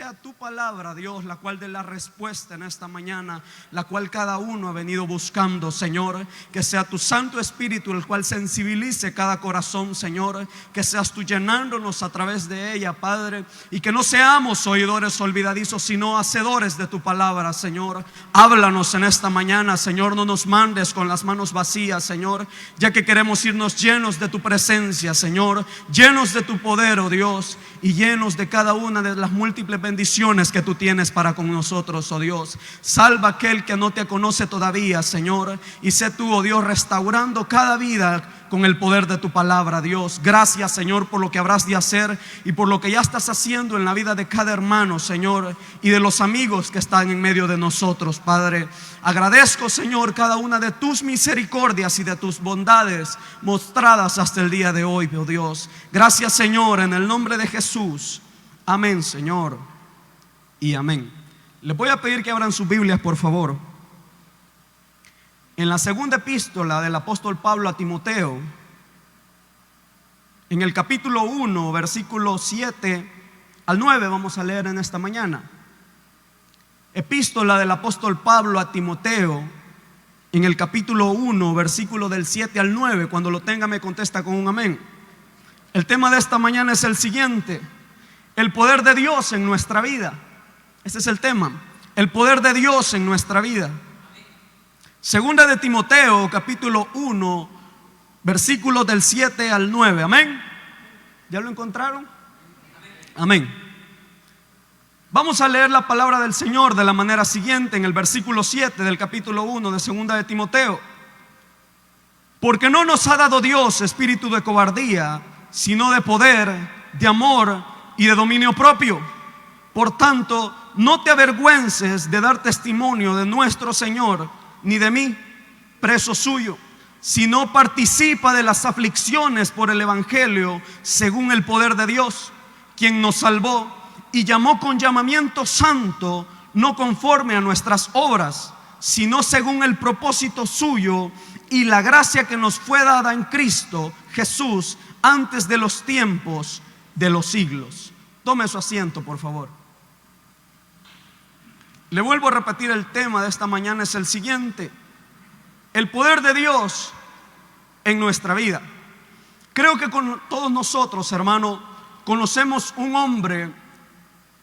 sea tu palabra, Dios, la cual dé la respuesta en esta mañana, la cual cada uno ha venido buscando, Señor. Que sea tu Santo Espíritu el cual sensibilice cada corazón, Señor. Que seas tú llenándonos a través de ella, Padre, y que no seamos oidores olvidadizos, sino hacedores de tu palabra, Señor. Háblanos en esta mañana, Señor. No nos mandes con las manos vacías, Señor, ya que queremos irnos llenos de tu presencia, Señor, llenos de tu poder, oh Dios, y llenos de cada una de las múltiples bendiciones que tú tienes para con nosotros, oh Dios. Salva a aquel que no te conoce todavía, Señor, y sé tú, oh Dios, restaurando cada vida con el poder de tu palabra, Dios. Gracias, Señor, por lo que habrás de hacer y por lo que ya estás haciendo en la vida de cada hermano, Señor, y de los amigos que están en medio de nosotros, Padre. Agradezco, Señor, cada una de tus misericordias y de tus bondades mostradas hasta el día de hoy, oh Dios. Gracias, Señor, en el nombre de Jesús. Amén, Señor, y amén. Les voy a pedir que abran sus Biblias, por favor, en la segunda epístola del apóstol Pablo a Timoteo, en el capítulo 1, versículos 7 al 9, vamos a leer en esta mañana. Epístola del apóstol Pablo a Timoteo, en el capítulo 1, versículo del 7 al 9. Cuando lo tenga me contesta con un amén. El tema de esta mañana es el siguiente: el poder de Dios en nuestra vida. Ese es el tema, el poder de Dios en nuestra vida. Segunda de Timoteo, capítulo 1, versículos del 7 al 9. Amén. ¿Ya lo encontraron? Amén. Vamos a leer la palabra del Señor de la manera siguiente, en el versículo 7 del capítulo 1 de segunda de Timoteo. Porque no nos ha dado Dios espíritu de cobardía, sino de poder, de amor y de dominio propio. Por tanto, no te avergüences de dar testimonio de nuestro Señor, ni de mí, preso suyo, sino participa de las aflicciones por el evangelio, según el poder de Dios, quien nos salvó y llamó con llamamiento santo, no conforme a nuestras obras, sino según el propósito suyo y la gracia que nos fue dada en Cristo Jesús antes de los tiempos de los siglos. Tome su asiento, por favor. Le vuelvo a repetir, el tema de esta mañana es el siguiente: el poder de Dios en nuestra vida. Creo que con todos nosotros, hermano, conocemos un hombre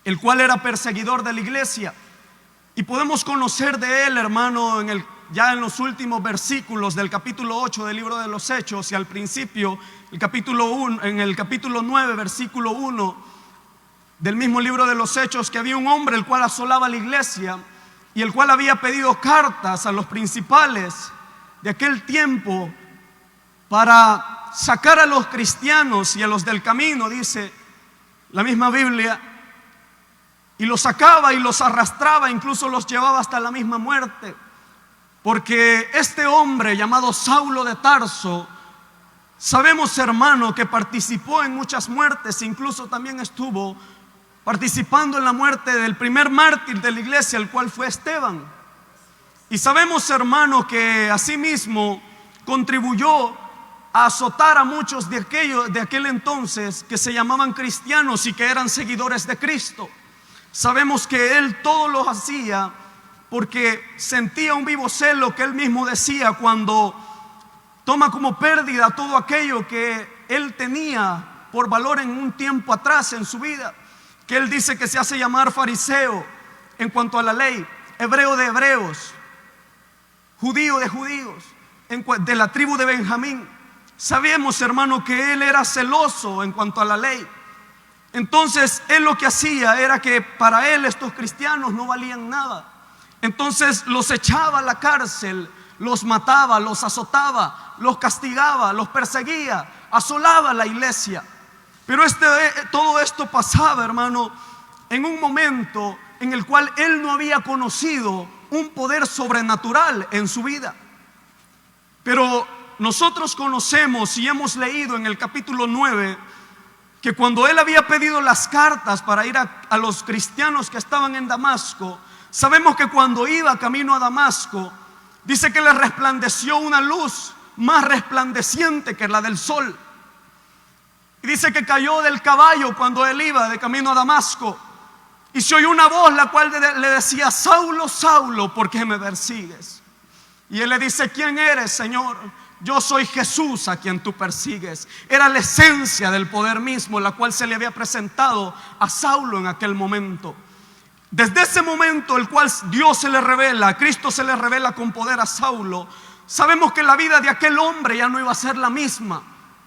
el cual era perseguidor de la iglesia, y podemos conocer de él, hermano, ya en los últimos versículos del capítulo 8 del libro de los Hechos, y al principio en el capítulo 9, versículo 1 del mismo libro de los Hechos, que había un hombre el cual asolaba la iglesia y el cual había pedido cartas a los principales de aquel tiempo para sacar a los cristianos y a los del camino, dice la misma Biblia, y los sacaba y los arrastraba, incluso los llevaba hasta la misma muerte, porque este hombre llamado Saulo de Tarso, sabemos, hermano, que participó en muchas muertes, incluso también estuvo participando en la muerte del primer mártir de la iglesia, el cual fue Esteban. Y sabemos, hermano, que asimismo contribuyó a azotar a muchos de aquel entonces que se llamaban cristianos y que eran seguidores de Cristo. Sabemos que él todo lo hacía porque sentía un vivo celo, que él mismo decía cuando toma como pérdida todo aquello que él tenía por valor en un tiempo atrás en su vida, que él dice que se hace llamar fariseo en cuanto a la ley, hebreo de hebreos, judío de judíos, de la tribu de Benjamín. Sabemos, hermano, que él era celoso en cuanto a la ley. Entonces él lo que hacía era que para él estos cristianos no valían nada. Entonces los echaba a la cárcel, los mataba, los azotaba, los castigaba, los perseguía, asolaba la iglesia. Pero todo esto pasaba, hermano, en un momento en el cual él no había conocido un poder sobrenatural en su vida. Pero nosotros conocemos y hemos leído en el capítulo 9 que cuando él había pedido las cartas para ir a los cristianos que estaban en Damasco, sabemos que cuando iba camino a Damasco, dice que le resplandeció una luz más resplandeciente que la del sol. Y dice que cayó del caballo cuando él iba de camino a Damasco. Y se oyó una voz la cual le decía: Saulo, Saulo, ¿por qué me persigues? Y él le dice: ¿quién eres, Señor? Yo soy Jesús a quien tú persigues. Era la esencia del poder mismo, la cual se le había presentado a Saulo en aquel momento. Desde ese momento, el cual Dios se le revela, Cristo se le revela con poder a Saulo, sabemos que la vida de aquel hombre ya no iba a ser la misma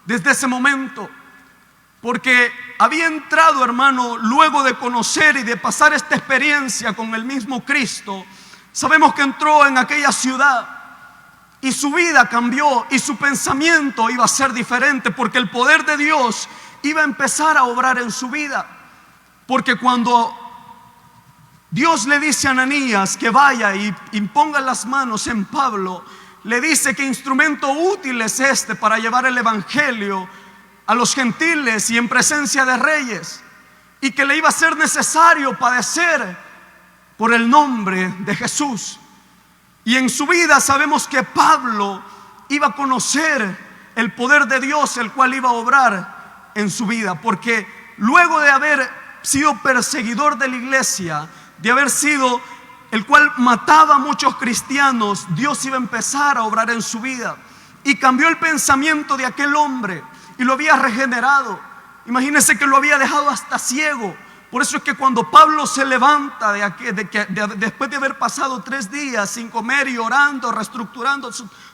desde ese momento. Porque había entrado, hermano, luego de conocer y de pasar esta experiencia con el mismo Cristo, sabemos que entró en aquella ciudad y su vida cambió y su pensamiento iba a ser diferente, porque el poder de Dios iba a empezar a obrar en su vida. Porque cuando Dios le dice a Ananías que vaya y imponga las manos en Pablo, le dice que instrumento útil es este para llevar el evangelio a los gentiles y en presencia de reyes, y que le iba a ser necesario padecer por el nombre de Jesús. Y en su vida sabemos que Pablo iba a conocer el poder de Dios, el cual iba a obrar en su vida, porque luego de haber sido perseguidor de la iglesia, de haber sido el cual mataba a muchos cristianos, Dios iba a empezar a obrar en su vida y cambió el pensamiento de aquel hombre y lo había regenerado. Imagínense que lo había dejado hasta ciego. Por eso es que cuando Pablo se levanta después de haber pasado 3 días sin comer y orando, reestructurando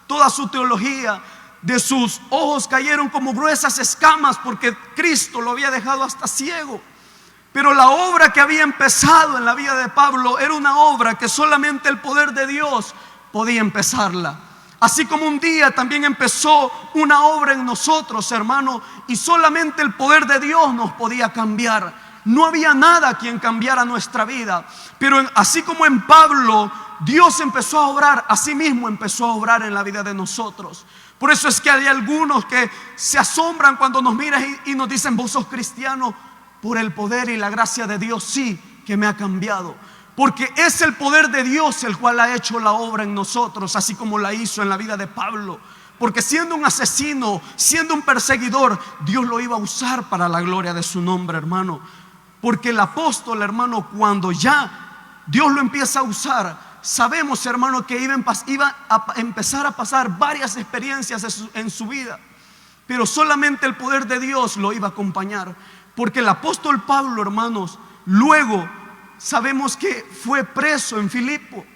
toda su teología, de sus ojos cayeron como gruesas escamas, porque Cristo lo había dejado hasta ciego. Pero la obra que había empezado en la vida de Pablo era una obra que solamente el poder de Dios podía empezarla. Así como un día también empezó una obra en nosotros, hermano, y solamente el poder de Dios nos podía cambiar. No había nada quien cambiara nuestra vida. Pero así como en Pablo Dios empezó a obrar, así mismo empezó a obrar en la vida de nosotros. Por eso es que hay algunos que se asombran cuando nos miran y nos dicen: vos sos cristiano. Por el poder y la gracia de Dios, sí, que me ha cambiado. Porque es el poder de Dios el cual ha hecho la obra en nosotros, así como la hizo en la vida de Pablo. Porque siendo un asesino, siendo un perseguidor, Dios lo iba a usar para la gloria de su nombre, hermano. Porque el apóstol, hermano, cuando ya Dios lo empieza a usar, sabemos, hermano, que iba a empezar a pasar varias experiencias en su vida. Pero solamente el poder de Dios lo iba a acompañar. Porque el apóstol Pablo, hermanos, luego sabemos que fue preso en Filipo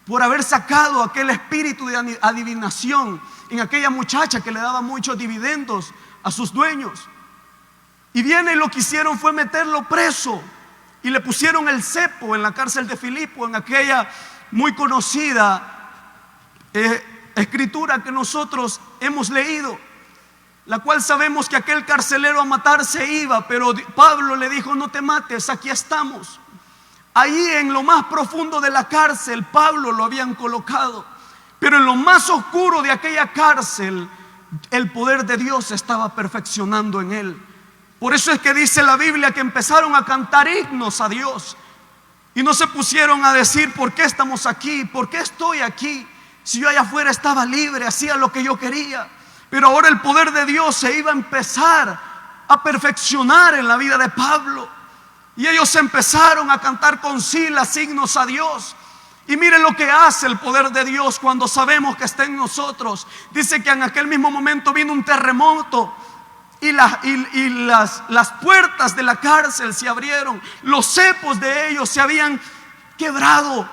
por haber sacado aquel espíritu de adivinación en aquella muchacha que le daba muchos dividendos a sus dueños. Y viene y lo que hicieron fue meterlo preso y le pusieron el cepo en la cárcel de Filipo, en aquella muy conocida escritura que nosotros hemos leído, la cual sabemos que aquel carcelero a matar se iba, pero Pablo le dijo: no te mates, aquí estamos. Ahí en lo más profundo de la cárcel Pablo lo habían colocado, pero en lo más oscuro de aquella cárcel el poder de Dios se estaba perfeccionando en él. Por eso es que dice la Biblia que empezaron a cantar himnos a Dios y no se pusieron a decir: ¿por qué estamos aquí? ¿Por qué estoy aquí? Si yo allá afuera estaba libre, hacía lo que yo quería. Pero ahora el poder de Dios se iba a empezar a perfeccionar en la vida de Pablo. Y ellos empezaron a cantar con Silas himnos a Dios. Y miren lo que hace el poder de Dios cuando sabemos que está en nosotros. Dice que en aquel mismo momento vino un terremoto y las puertas de la cárcel se abrieron. Los cepos de ellos se habían quebrado.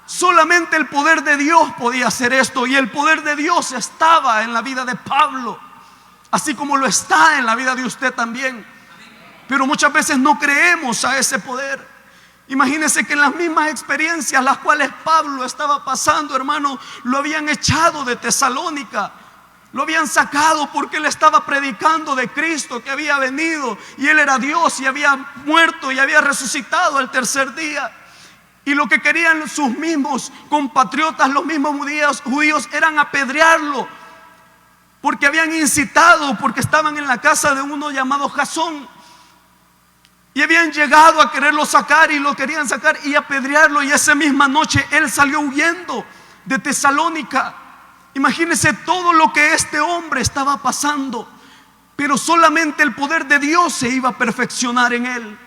Solamente el poder de Dios podía hacer esto, y el poder de Dios estaba en la vida de Pablo, así como lo está en la vida de usted también. Pero muchas veces no creemos a ese poder. Imagínense que en las mismas experiencias las cuales Pablo estaba pasando, hermano, lo habían echado de Tesalónica, lo habían sacado porque él estaba predicando de Cristo, que había venido y él era Dios y había muerto y había resucitado al tercer día. Y lo que querían sus mismos compatriotas, los mismos judíos, eran apedrearlo, porque habían incitado, porque estaban en la casa de uno llamado Jasón, y habían llegado a quererlo sacar y lo querían sacar y apedrearlo. Y esa misma noche él salió huyendo de Tesalónica. Imagínense todo lo que este hombre estaba pasando, pero solamente el poder de Dios se iba a perfeccionar en él.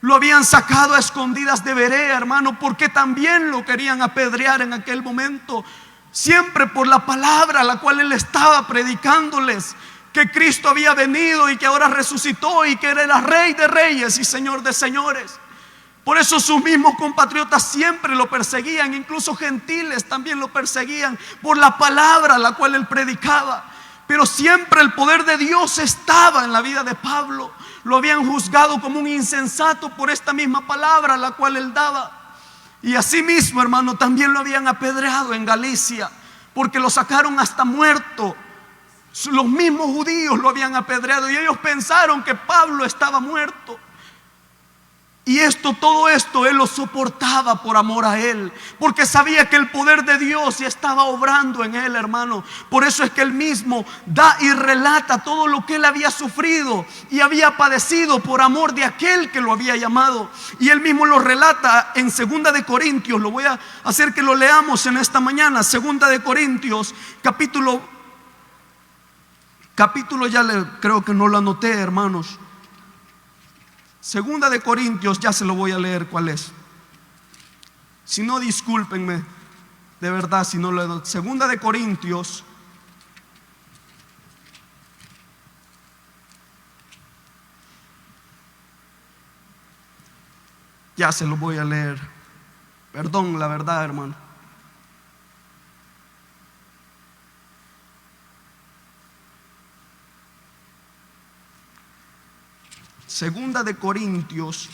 Lo habían sacado a escondidas de Berea, hermano, porque también lo querían apedrear en aquel momento. Siempre por la palabra la cual él estaba predicándoles, que Cristo había venido y que ahora resucitó y que era Rey de reyes y Señor de señores. Por eso sus mismos compatriotas siempre lo perseguían, incluso gentiles también lo perseguían por la palabra la cual él predicaba. Pero siempre el poder de Dios estaba en la vida de Pablo. Lo habían juzgado como un insensato por esta misma palabra la cual él daba. Y asimismo, hermano, también lo habían apedreado en Galicia, porque lo sacaron hasta muerto. Los mismos judíos lo habían apedreado y ellos pensaron que Pablo estaba muerto. Y todo esto él lo soportaba por amor a él, porque sabía que el poder de Dios ya estaba obrando en él, hermano. Por eso es que él mismo da y relata todo lo que él había sufrido y había padecido por amor de aquel que lo había llamado. Y él mismo lo relata en 2 de Corintios. Lo voy a hacer que lo leamos en esta mañana. 2 de Corintios, capítulo creo que no lo anoté, hermanos. 2 de Corintios, ya se lo voy a leer cuál es. Si no, discúlpenme, de verdad, si no lo he dado. 2 de Corintios, ya se lo voy a leer. Perdón, la verdad, hermano. Segunda de Corintios,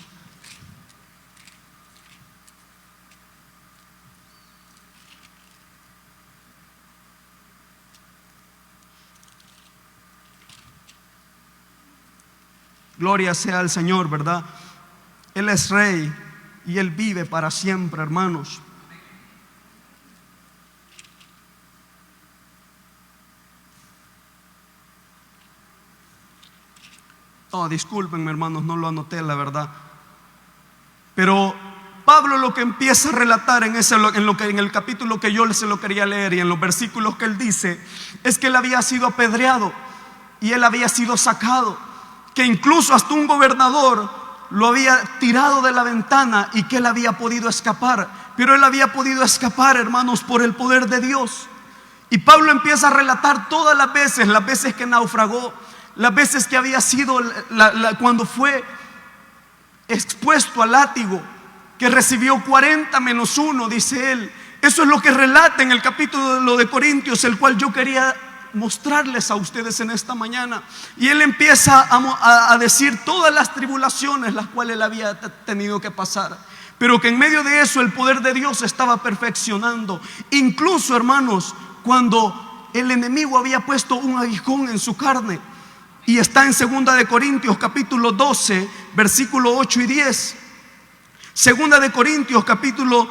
gloria sea al Señor, ¿verdad? Él es Rey y Él vive para siempre, hermanos. Oh, discúlpenme, hermanos, no lo anoté, la verdad. Pero Pablo lo que empieza a relatar en el capítulo que yo se lo quería leer y en los versículos que él dice, es que él había sido apedreado y él había sido sacado, que incluso hasta un gobernador lo había tirado de la ventana y que él había podido escapar. Pero él había podido escapar, hermanos, por el poder de Dios. Y Pablo empieza a relatar todas las veces que naufragó, las veces que había sido cuando fue expuesto al látigo, que recibió 40 menos 1, dice él. Eso es lo que relata en el capítulo de Corintios, el cual yo quería mostrarles a ustedes en esta mañana. Y él empieza a decir todas las tribulaciones las cuales él había tenido que pasar, pero que en medio de eso el poder de Dios estaba perfeccionando. Incluso, hermanos, cuando el enemigo había puesto un aguijón en su carne. Y está en 2 de Corintios capítulo 12, versículo 8 y 10. 2 de Corintios capítulo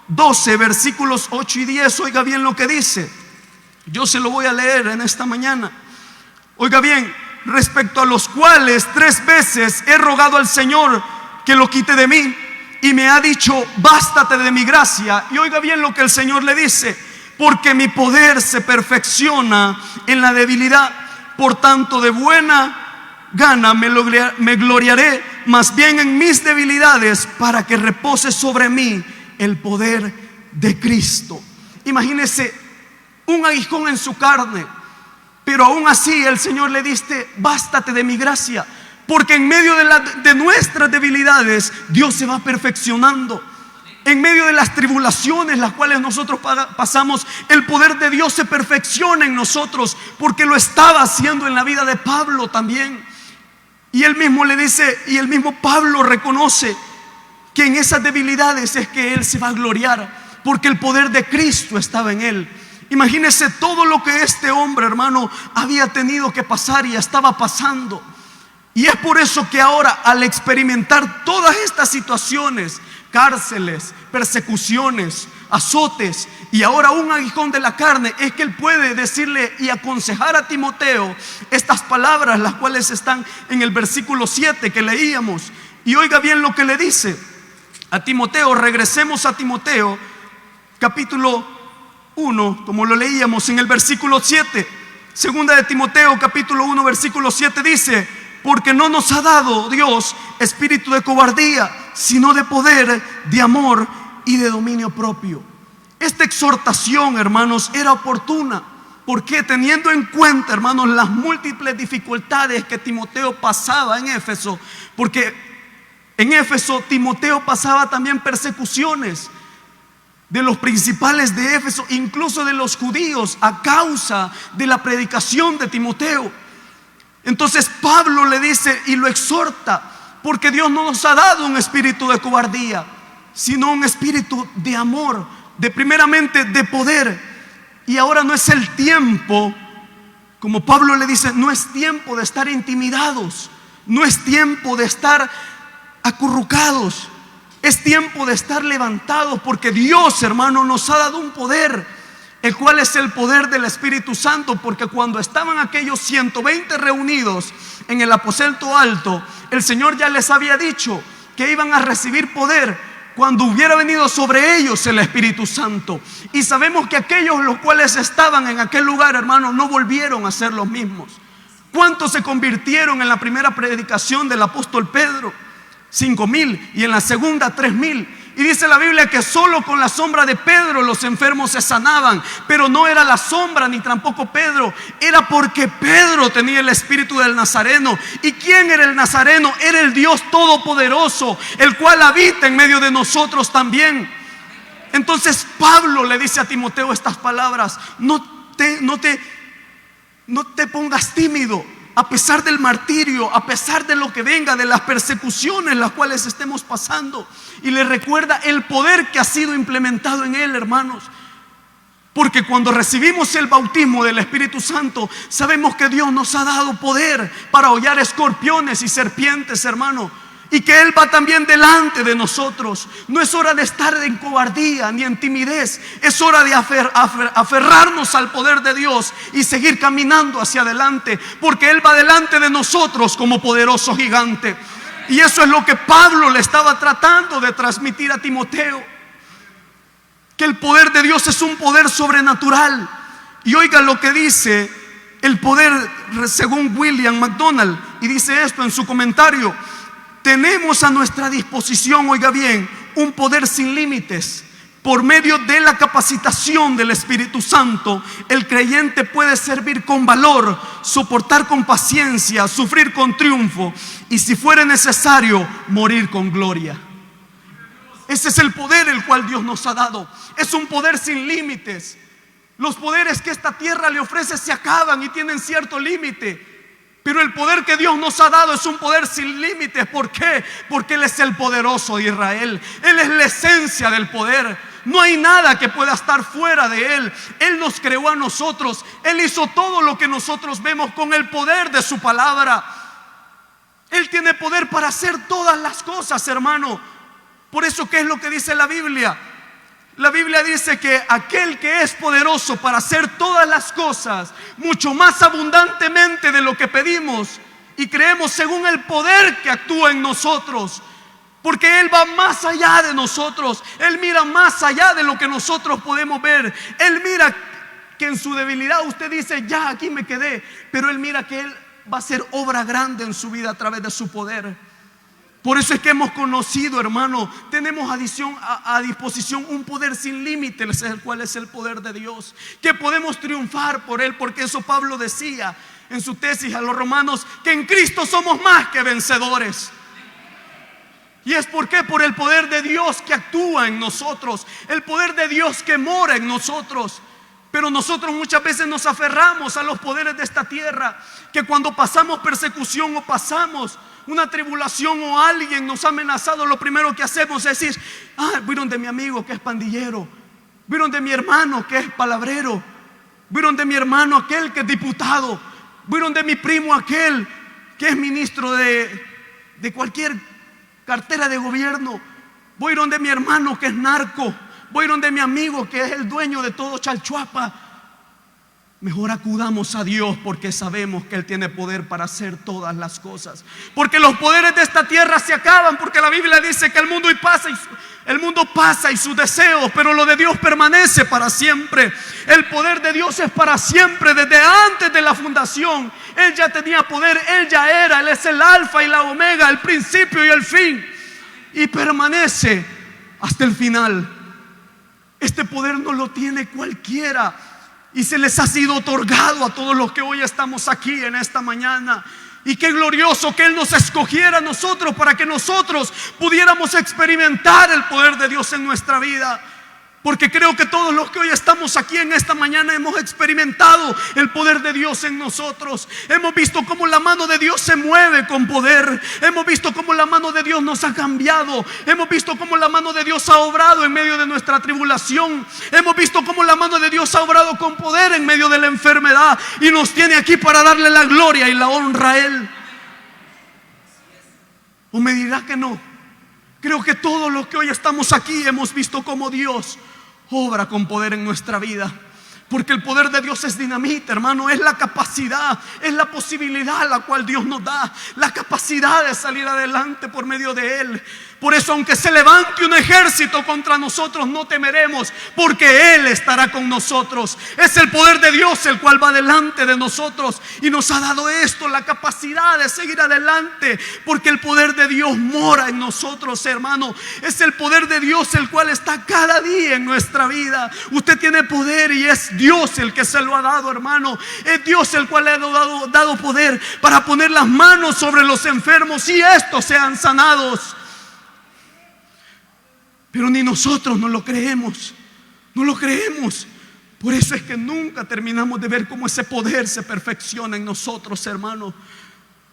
12, versículos 8 y 10. Oiga bien lo que dice. Yo se lo voy a leer en esta mañana. Oiga bien, respecto a los cuales 3 veces he rogado al Señor que lo quite de mí, y me ha dicho, bástate de mi gracia. Y oiga bien lo que el Señor le dice: porque mi poder se perfecciona en la debilidad. Por tanto, de buena gana me gloriaré más bien en mis debilidades, para que repose sobre mí el poder de Cristo. Imagínese un aguijón en su carne, pero aún así el Señor le dice: bástate de mi gracia, porque en medio de nuestras debilidades Dios se va perfeccionando. En medio de las tribulaciones las cuales nosotros pasamos, el poder de Dios se perfecciona en nosotros, porque lo estaba haciendo en la vida de Pablo también. Y él mismo le dice, y el mismo Pablo reconoce que en esas debilidades es que él se va a gloriar, porque el poder de Cristo estaba en él. Imagínese todo lo que este hombre, hermano, había tenido que pasar y estaba pasando. Y es por eso que ahora, al experimentar todas estas situaciones, cárceles, persecuciones, azotes y ahora un aguijón de la carne, es que él puede decirle y aconsejar a Timoteo estas palabras, las cuales están en el versículo 7 que leíamos. Y oiga bien lo que le dice a Timoteo. Regresemos a Timoteo capítulo 1, como lo leíamos en el versículo 7. Segunda de Timoteo capítulo 1 versículo 7 dice: porque no nos ha dado Dios espíritu de cobardía, sino de poder, de amor y de dominio propio. Esta exhortación, hermanos, era oportuna, porque teniendo en cuenta, hermanos, las múltiples dificultades que Timoteo pasaba en Éfeso, porque en Éfeso Timoteo pasaba también persecuciones de los principales de Éfeso, incluso de los judíos, a causa de la predicación de Timoteo. Entonces Pablo le dice y lo exhorta, porque Dios no nos ha dado un espíritu de cobardía, sino un espíritu de amor, de primeramente de poder. Y ahora no es el tiempo, como Pablo le dice, no es tiempo de estar intimidados, no es tiempo de estar acurrucados, es tiempo de estar levantados, porque Dios, hermano, nos ha dado un poder, el cual es el poder del Espíritu Santo. Porque cuando estaban aquellos 120 reunidos en el aposento alto, el Señor ya les había dicho que iban a recibir poder cuando hubiera venido sobre ellos el Espíritu Santo. Y sabemos que aquellos los cuales estaban en aquel lugar, hermanos, no volvieron a ser los mismos. ¿Cuántos se convirtieron en la primera predicación del apóstol Pedro? 5,000, y en la segunda 3,000. Y dice la Biblia que solo con la sombra de Pedro los enfermos se sanaban. Pero no era la sombra ni tampoco Pedro, era porque Pedro tenía el espíritu del Nazareno. ¿Y quién era el Nazareno? Era el Dios Todopoderoso, el cual habita en medio de nosotros también. Entonces Pablo le dice a Timoteo estas palabras: no te pongas tímido, a pesar del martirio, a pesar de lo que venga, de las persecuciones las cuales estemos pasando. Y le recuerda el poder que ha sido implementado en él, hermanos. Porque cuando recibimos el bautismo del Espíritu Santo, sabemos que Dios nos ha dado poder para hollar escorpiones y serpientes, hermano. Y que Él va también delante de nosotros. No es hora de estar en cobardía ni en timidez. Es hora de aferrarnos al poder de Dios y seguir caminando hacia adelante, porque Él va delante de nosotros como poderoso gigante. Y eso es lo que Pablo le estaba tratando de transmitir a Timoteo, que el poder de Dios es un poder sobrenatural. Y oiga lo que dice el poder según William MacDonald, y dice esto en su comentario: tenemos a nuestra disposición, oiga bien, un poder sin límites. Por medio de la capacitación del Espíritu Santo, el creyente puede servir con valor, soportar con paciencia, sufrir con triunfo y, si fuere necesario, morir con gloria. Ese es el poder el cual Dios nos ha dado. Es un poder sin límites. Los poderes que esta tierra le ofrece se acaban y tienen cierto límite. Pero el poder que Dios nos ha dado es un poder sin límites. ¿Por qué? Porque Él es el poderoso de Israel. Él es la esencia del poder. No hay nada que pueda estar fuera de Él. Él nos creó a nosotros. Él hizo todo lo que nosotros vemos con el poder de su palabra. Él tiene poder para hacer todas las cosas, hermano. Por eso, ¿qué es lo que dice la Biblia? La Biblia dice que aquel que es poderoso para hacer todas las cosas, mucho más abundantemente de lo que pedimos y creemos, según el poder que actúa en nosotros. Porque Él va más allá de nosotros. Él mira más allá de lo que nosotros podemos ver. Él mira que en su debilidad usted dice: ya aquí me quedé. Pero Él mira que Él va a hacer obra grande en su vida a través de su poder. Por eso es que hemos conocido, hermano, tenemos a disposición un poder sin límites, el cual es el poder de Dios, que podemos triunfar por Él. Porque eso Pablo decía en su tesis a los romanos, que en Cristo somos más que vencedores. Y es porque por el poder de Dios que actúa en nosotros, el poder de Dios que mora en nosotros. Pero nosotros muchas veces nos aferramos a los poderes de esta tierra, que cuando pasamos persecución o pasamos una tribulación o alguien nos ha amenazado, lo primero que hacemos es decir: vieron de mi amigo que es pandillero, vieron de mi hermano que es palabrero, vieron de mi hermano aquel que es diputado, vieron de mi primo aquel que es ministro de cualquier cartera de gobierno, vieron de mi hermano que es narco, vieron de mi amigo que es el dueño de todo Chalchuapa. mejor acudamos a Dios, porque sabemos que Él tiene poder para hacer todas las cosas. Porque los poderes de esta tierra se acaban, porque la Biblia dice que el mundo pasa y sus deseos, pero lo de Dios permanece para siempre. El poder de Dios es para siempre. Desde antes de la fundación Él ya tenía poder, Él ya era, Él es el alfa y la omega, el principio y el fin, y permanece hasta el final. Este poder no lo tiene cualquiera, y se les ha sido otorgado a todos los que hoy estamos aquí en esta mañana. Y qué glorioso que Él nos escogiera a nosotros para que nosotros pudiéramos experimentar el poder de Dios en nuestra vida. Porque creo que todos los que hoy estamos aquí en esta mañana hemos experimentado el poder de Dios en nosotros. Hemos visto cómo la mano de Dios se mueve con poder. Hemos visto cómo la mano de Dios nos ha cambiado. Hemos visto cómo la mano de Dios ha obrado en medio de nuestra tribulación. Hemos visto cómo la mano de Dios ha obrado con poder en medio de la enfermedad, y nos tiene aquí para darle la gloria y la honra a Él. ¿O me dirá que no? Creo que todos los que hoy estamos aquí hemos visto cómo Dios obra con poder en nuestra vida. Porque el poder de Dios es dinamita, hermano. Es la capacidad, es la posibilidad la cual Dios nos da, la capacidad de salir adelante por medio de Él. Por eso, aunque se levante un ejército contra nosotros, no temeremos, porque Él estará con nosotros. Es el poder de Dios el cual va delante de nosotros, y nos ha dado esto, la capacidad de seguir adelante, porque el poder de Dios mora en nosotros, hermano. Es el poder de Dios el cual está cada día en nuestra vida. Usted tiene poder, y es Dios el que se lo ha dado, hermano. Es Dios el cual le ha dado poder para poner las manos sobre los enfermos y estos sean sanados. Pero ni nosotros no lo creemos. No lo creemos. Por eso es que nunca terminamos de ver cómo ese poder se perfecciona en nosotros, hermano.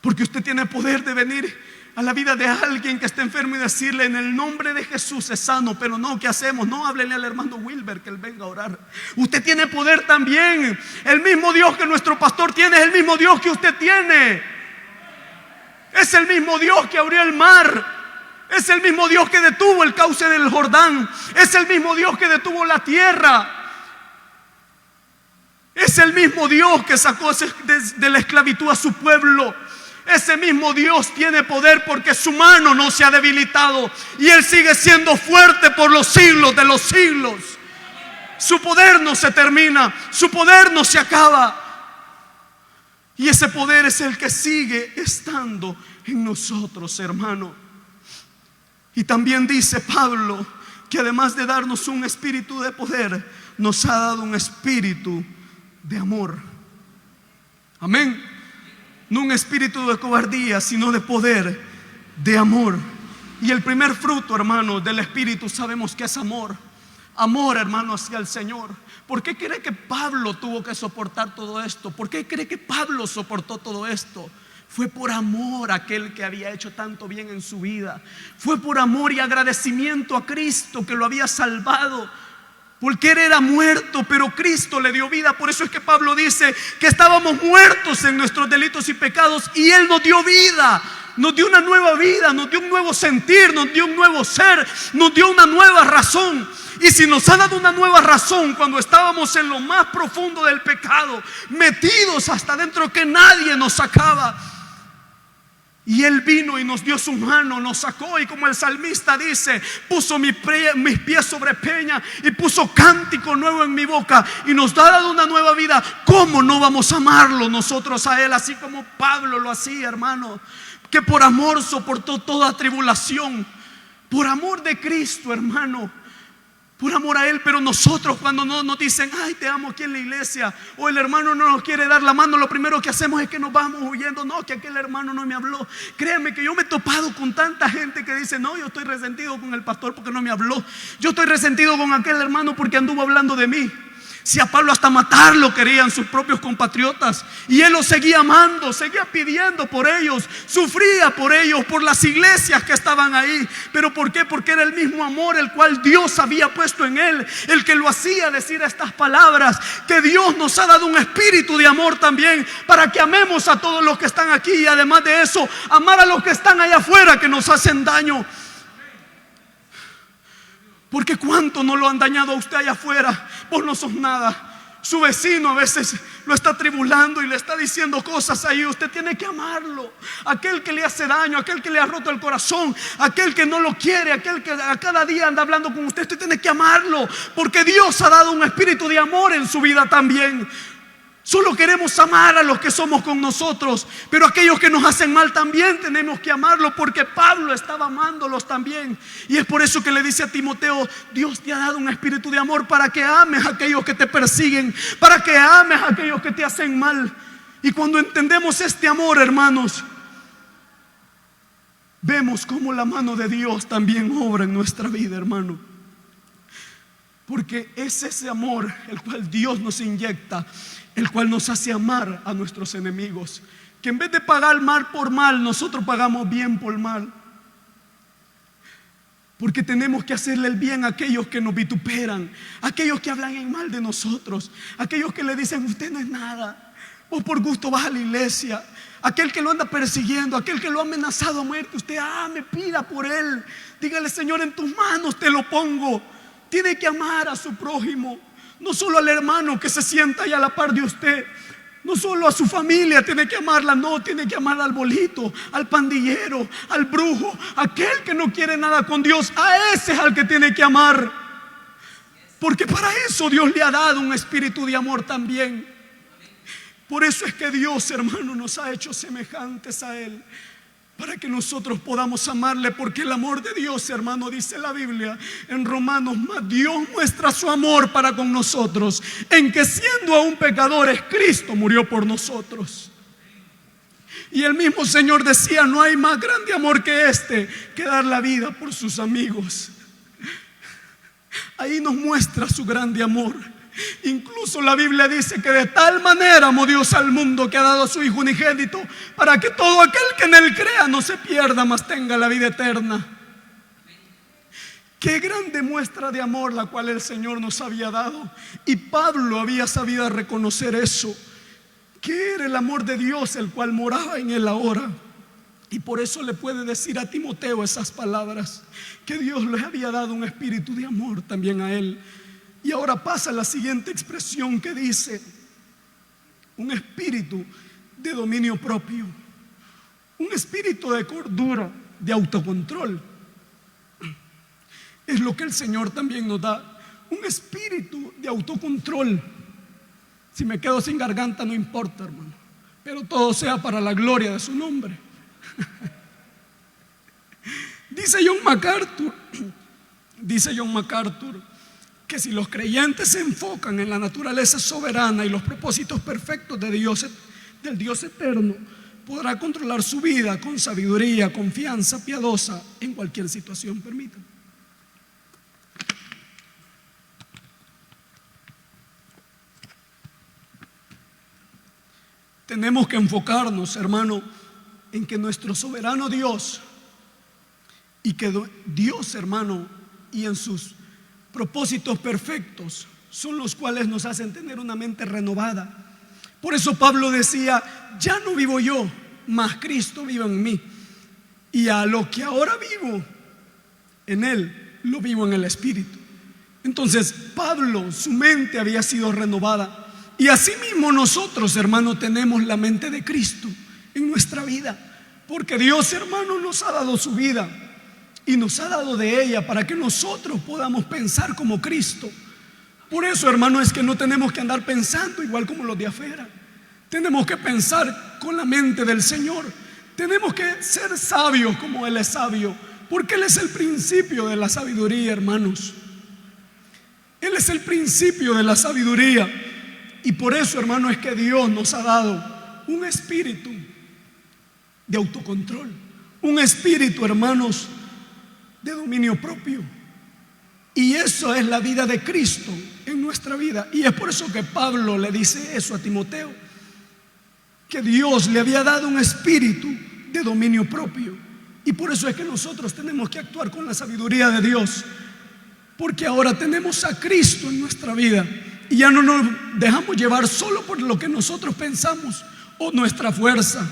Porque usted tiene poder de venir a la vida de alguien que está enfermo y decirle: en el nombre de Jesús es sano. Pero no, ¿qué hacemos? No, háblele al hermano Wilber que él venga a orar. Usted tiene poder también. El mismo Dios que nuestro pastor tiene es el mismo Dios que usted tiene. Es el mismo Dios que abrió el mar. Es el mismo Dios que detuvo el cauce del Jordán. Es el mismo Dios que detuvo la tierra. Es el mismo Dios que sacó de la esclavitud a su pueblo. Ese mismo Dios tiene poder, porque su mano no se ha debilitado, y Él sigue siendo fuerte por los siglos de los siglos. Su poder no se termina, su poder no se acaba. Y ese poder es el que sigue estando en nosotros, hermano. Y también dice Pablo que además de darnos un espíritu de poder, nos ha dado un espíritu de amor. Amén. No un espíritu de cobardía, sino de poder, de amor. Y el primer fruto, hermano, del espíritu sabemos que es amor. Amor, hermano, hacia el Señor. ¿Por qué cree que Pablo tuvo que soportar todo esto? ¿Por qué cree que Pablo soportó todo esto? Fue por amor a aquel que había hecho tanto bien en su vida. Fue por amor y agradecimiento a Cristo que lo había salvado. Porque él era muerto, pero Cristo le dio vida. Por eso es que Pablo dice que estábamos muertos en nuestros delitos y pecados, y Él nos dio vida. Nos dio una nueva vida, nos dio un nuevo sentir, nos dio un nuevo ser, nos dio una nueva razón. Y si nos ha dado una nueva razón cuando estábamos en lo más profundo del pecado, metidos hasta dentro que nadie nos sacaba, y Él vino y nos dio su mano, nos sacó, y como el salmista dice, puso mis pies sobre peña y puso cántico nuevo en mi boca, y nos ha dado una nueva vida. ¿Cómo no vamos a amarlo nosotros a Él? Así como Pablo lo hacía, hermano, que por amor soportó toda tribulación, por amor de Cristo, hermano, por amor a Él. Pero nosotros, cuando nos dicen: ay, te amo aquí en la iglesia, o el hermano no nos quiere dar la mano, lo primero que hacemos es que nos vamos huyendo. No, que aquel hermano no me habló. Créanme que yo me he topado con tanta gente que dice: no, yo estoy resentido con el pastor porque no me habló. Yo estoy resentido con aquel hermano porque anduvo hablando de mí. Si a Pablo hasta matarlo querían sus propios compatriotas, y él los seguía amando, seguía pidiendo por ellos, sufría por ellos, por las iglesias que estaban ahí. ¿Pero por qué? Porque era el mismo amor el cual Dios había puesto en él, el que lo hacía decir estas palabras: que Dios nos ha dado un espíritu de amor también, para que amemos a todos los que están aquí, y además de eso, amar a los que están allá afuera que nos hacen daño. Porque cuánto no lo han dañado a usted allá afuera. Vos no sos nada. Su vecino a veces lo está atribulando y le está diciendo cosas ahí. Usted tiene que amarlo. Aquel que le hace daño, aquel que le ha roto el corazón, aquel que no lo quiere, aquel que a cada día anda hablando con usted, usted tiene que amarlo, porque Dios ha dado un espíritu de amor en su vida también. Solo queremos amar a los que somos con nosotros, pero aquellos que nos hacen mal también tenemos que amarlos, porque Pablo estaba amándolos también. Y es por eso que le dice a Timoteo: Dios te ha dado un espíritu de amor para que ames a aquellos que te persiguen, para que ames a aquellos que te hacen mal. Y cuando entendemos este amor, hermanos, vemos cómo la mano de Dios también obra en nuestra vida, hermano. Porque es ese amor el cual Dios nos inyecta, el cual nos hace amar a nuestros enemigos. Que en vez de pagar mal por mal, nosotros pagamos bien por mal. Porque tenemos que hacerle el bien a aquellos que nos vituperan, aquellos que hablan en mal de nosotros, aquellos que le dicen: usted no es nada, vos por gusto vas a la iglesia. Aquel que lo anda persiguiendo, aquel que lo ha amenazado a muerte, usted me pida por él. Dígale: Señor, en tus manos te lo pongo. Tiene que amar a su prójimo, no solo al hermano que se sienta ahí a la par de usted, no solo a su familia tiene que amarla, no, tiene que amar al bolito, al pandillero, al brujo, aquel que no quiere nada con Dios. A ese es al que tiene que amar, porque para eso Dios le ha dado un espíritu de amor también. Por eso es que Dios, hermano, nos ha hecho semejantes a Él, para que nosotros podamos amarle. Porque el amor de Dios, hermano, dice la Biblia en Romanos: mas Dios muestra su amor para con nosotros, en que siendo aún pecadores, Cristo murió por nosotros. Y el mismo Señor decía: no hay más grande amor que este, que dar la vida por sus amigos. Ahí nos muestra su grande amor. Incluso la Biblia dice que de tal manera amó Dios al mundo, que ha dado a su Hijo unigénito, para que todo aquel que en Él crea no se pierda, mas tenga la vida eterna. Qué grande muestra de amor la cual el Señor nos había dado. Y Pablo había sabido reconocer eso, que era el amor de Dios el cual moraba en él ahora. Y por eso le puede decir a Timoteo esas palabras, que Dios le había dado un espíritu de amor también a él. Y ahora pasa la siguiente expresión que dice: un espíritu de dominio propio, un espíritu de cordura, de autocontrol. Es lo que el Señor también nos da, un espíritu de autocontrol. Si me quedo sin garganta no importa, hermano, pero todo sea para la gloria de su nombre. Dice John MacArthur que si los creyentes se enfocan en la naturaleza soberana y los propósitos perfectos de Dios, del Dios eterno, podrá controlar su vida con sabiduría, confianza piadosa en cualquier situación. Permítanme. Tenemos que enfocarnos, hermano, en que nuestro soberano Dios, y que Dios, hermano, y en sus propósitos perfectos son los cuales nos hacen tener una mente renovada. Por eso Pablo decía: ya no vivo yo, mas Cristo vive en mí, y a lo que ahora vivo en Él, lo vivo en el Espíritu. Entonces Pablo, su mente había sido renovada. Y asimismo nosotros, hermano, tenemos la mente de Cristo en nuestra vida, porque Dios, hermano, nos ha dado su vida y nos ha dado de ella para que nosotros podamos pensar como Cristo. Por eso, hermano, es que no tenemos que andar pensando igual como los de afuera. Tenemos que pensar con la mente del Señor. Tenemos que ser sabios como Él es sabio, porque Él es el principio de la sabiduría, hermanos. Él es el principio de la sabiduría. Y por eso, hermano, es que Dios nos ha dado un espíritu de autocontrol, un espíritu, hermanos, de dominio propio. Y eso es la vida de Cristo en nuestra vida. Y es por eso que Pablo le dice eso a Timoteo, que Dios le había dado un espíritu de dominio propio. Y por eso es que nosotros tenemos que actuar con la sabiduría de Dios, porque ahora tenemos a Cristo en nuestra vida y ya no nos dejamos llevar solo por lo que nosotros pensamos o nuestra fuerza,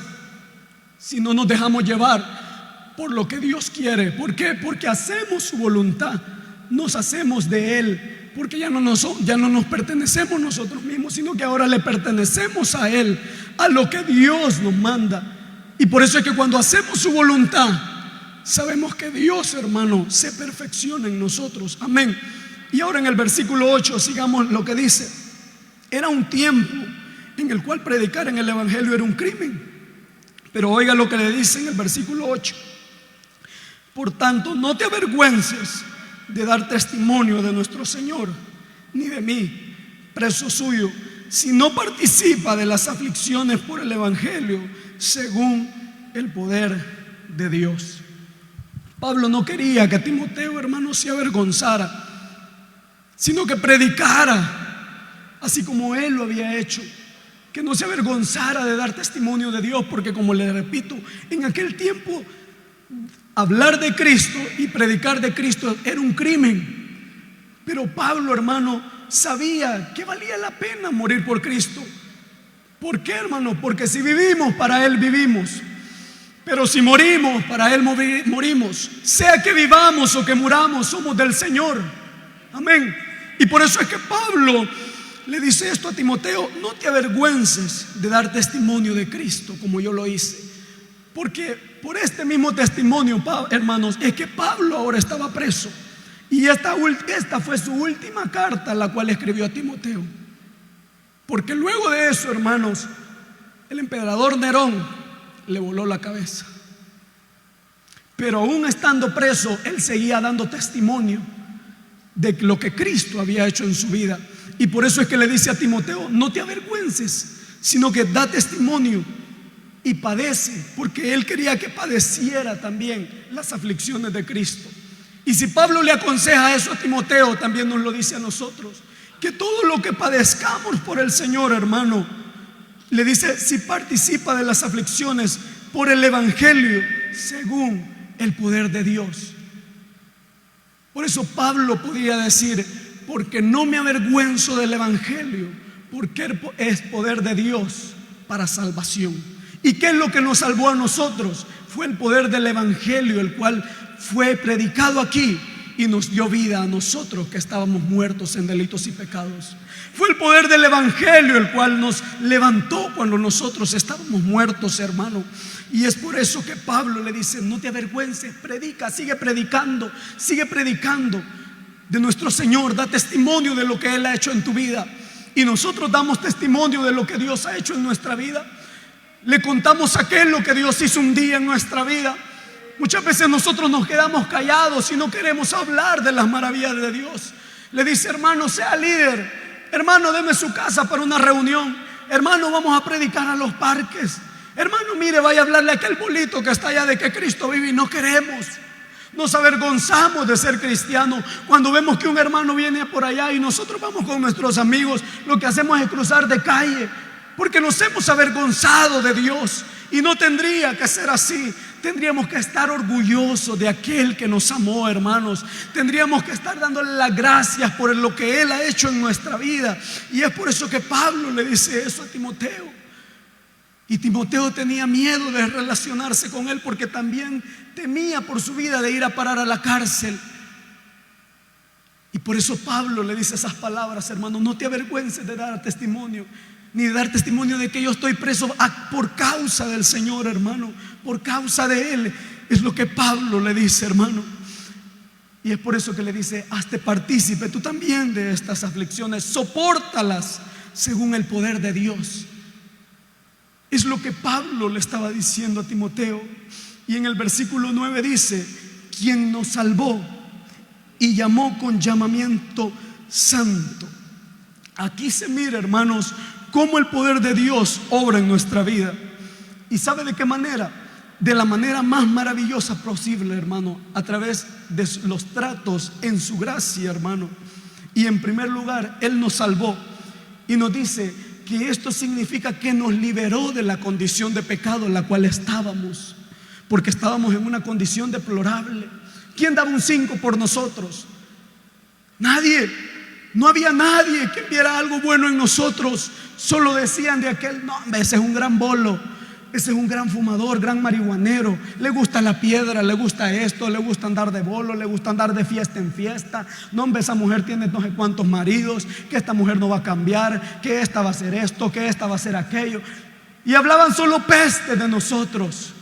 sino nos dejamos llevar por lo que Dios quiere. ¿Por qué? Porque hacemos su voluntad, nos hacemos de Él porque ya no nos pertenecemos nosotros mismos, sino que ahora le pertenecemos a Él, a lo que Dios nos manda. Y por eso es que cuando hacemos su voluntad, sabemos que Dios, hermano, se perfecciona en nosotros. Amén. Y ahora en el versículo 8, sigamos lo que dice. Era un tiempo en el cual predicar en el evangelio era un crimen. Pero oiga lo que le dice en el versículo 8. Por tanto, no te avergüences de dar testimonio de nuestro Señor, ni de mí, preso suyo, si no participa de las aflicciones por el evangelio, según el poder de Dios. Pablo no quería que Timoteo, hermano, se avergonzara, sino que predicara así como él lo había hecho, que no se avergonzara de dar testimonio de Dios, porque como le repito, en aquel tiempo hablar de Cristo y predicar de Cristo era un crimen. Pero Pablo, hermano, sabía que valía la pena morir por Cristo. ¿Por qué, hermano? Porque si vivimos, para Él vivimos. Pero si morimos, para Él morimos. Sea que vivamos o que muramos, somos del Señor. Amén. Y por eso es que Pablo le dice esto a Timoteo: no te avergüences de dar testimonio de Cristo como yo lo hice. Porque por este mismo testimonio, hermanos, es que Pablo ahora estaba preso. Y esta fue su última carta, la cual escribió a Timoteo. Porque luego de eso, hermanos, el emperador Nerón le voló la cabeza. Pero aún estando preso, él seguía dando testimonio de lo que Cristo había hecho en su vida. Y por eso es que le dice a Timoteo: no te avergüences, sino que da testimonio y padece, porque él quería que padeciera también las aflicciones de Cristo. Y si Pablo le aconseja eso a Timoteo, también nos lo dice a nosotros, que todo lo que padezcamos por el Señor, hermano, le dice, si participa de las aflicciones por el evangelio, según el poder de Dios. Por eso Pablo podía decir: porque no me avergüenzo del evangelio, porque es poder de Dios para salvación. ¿Y qué es lo que nos salvó a nosotros? Fue el poder del evangelio, el cual fue predicado aquí y nos dio vida a nosotros que estábamos muertos en delitos y pecados. Fue el poder del evangelio el cual nos levantó cuando nosotros estábamos muertos, hermano. Y es por eso que Pablo le dice: no te avergüences, predica, sigue predicando de nuestro Señor, da testimonio de lo que Él ha hecho en tu vida. Y nosotros damos testimonio de lo que Dios ha hecho en nuestra vida. Le contamos a aquel lo que Dios hizo un día en nuestra vida. Muchas veces nosotros nos quedamos callados y no queremos hablar de las maravillas de Dios. Le dice: hermano, sea líder. Hermano, deme su casa para una reunión. Hermano, vamos a predicar a los parques. Hermano, mire, vaya a hablarle a aquel bolito que está allá de que Cristo vive. Y no queremos. Nos avergonzamos de ser cristianos. Cuando vemos que un hermano viene por allá y nosotros vamos con nuestros amigos, lo que hacemos es cruzar de calle, porque nos hemos avergonzado de Dios. Y no tendría que ser así. Tendríamos que estar orgullosos de aquel que nos amó, hermanos. Tendríamos que estar dándole las gracias por lo que Él ha hecho en nuestra vida. Y es por eso que Pablo le dice eso a Timoteo. Y Timoteo tenía miedo de relacionarse con él, porque también temía por su vida de ir a parar a la cárcel. Y por eso Pablo le dice esas palabras: hermano, no te avergüences de dar testimonio, ni de dar testimonio de que yo estoy preso por causa del Señor, hermano, por causa de Él. Es lo que Pablo le dice, hermano. Y es por eso que le dice: hazte partícipe tú también de estas aflicciones, sopórtalas según el poder de Dios. Es lo que Pablo le estaba diciendo a Timoteo. Y en el versículo 9 dice: quien nos salvó y llamó con llamamiento santo. Aquí se mira, hermanos, cómo el poder de Dios obra en nuestra vida. ¿Y sabe de qué manera? De la manera más maravillosa posible, hermano, a través de los tratos en su gracia, hermano. Y en primer lugar, Él nos salvó y nos dice que esto significa que nos liberó de la condición de pecado en la cual estábamos, porque estábamos en una condición deplorable. ¿Quién daba un 5 por nosotros? Nadie. No había nadie que viera algo bueno en nosotros. Solo decían de aquel: no, ese es un gran bolo. ese es un gran fumador, gran marihuanero, le gusta la piedra, le gusta esto, le gusta andar de bolo, le gusta andar de fiesta en fiesta. No, hombre, esa mujer tiene no sé cuántos maridos, que esta mujer no va a cambiar, que esta va a hacer esto, que esta va a hacer aquello. Y hablaban solo peste de nosotros.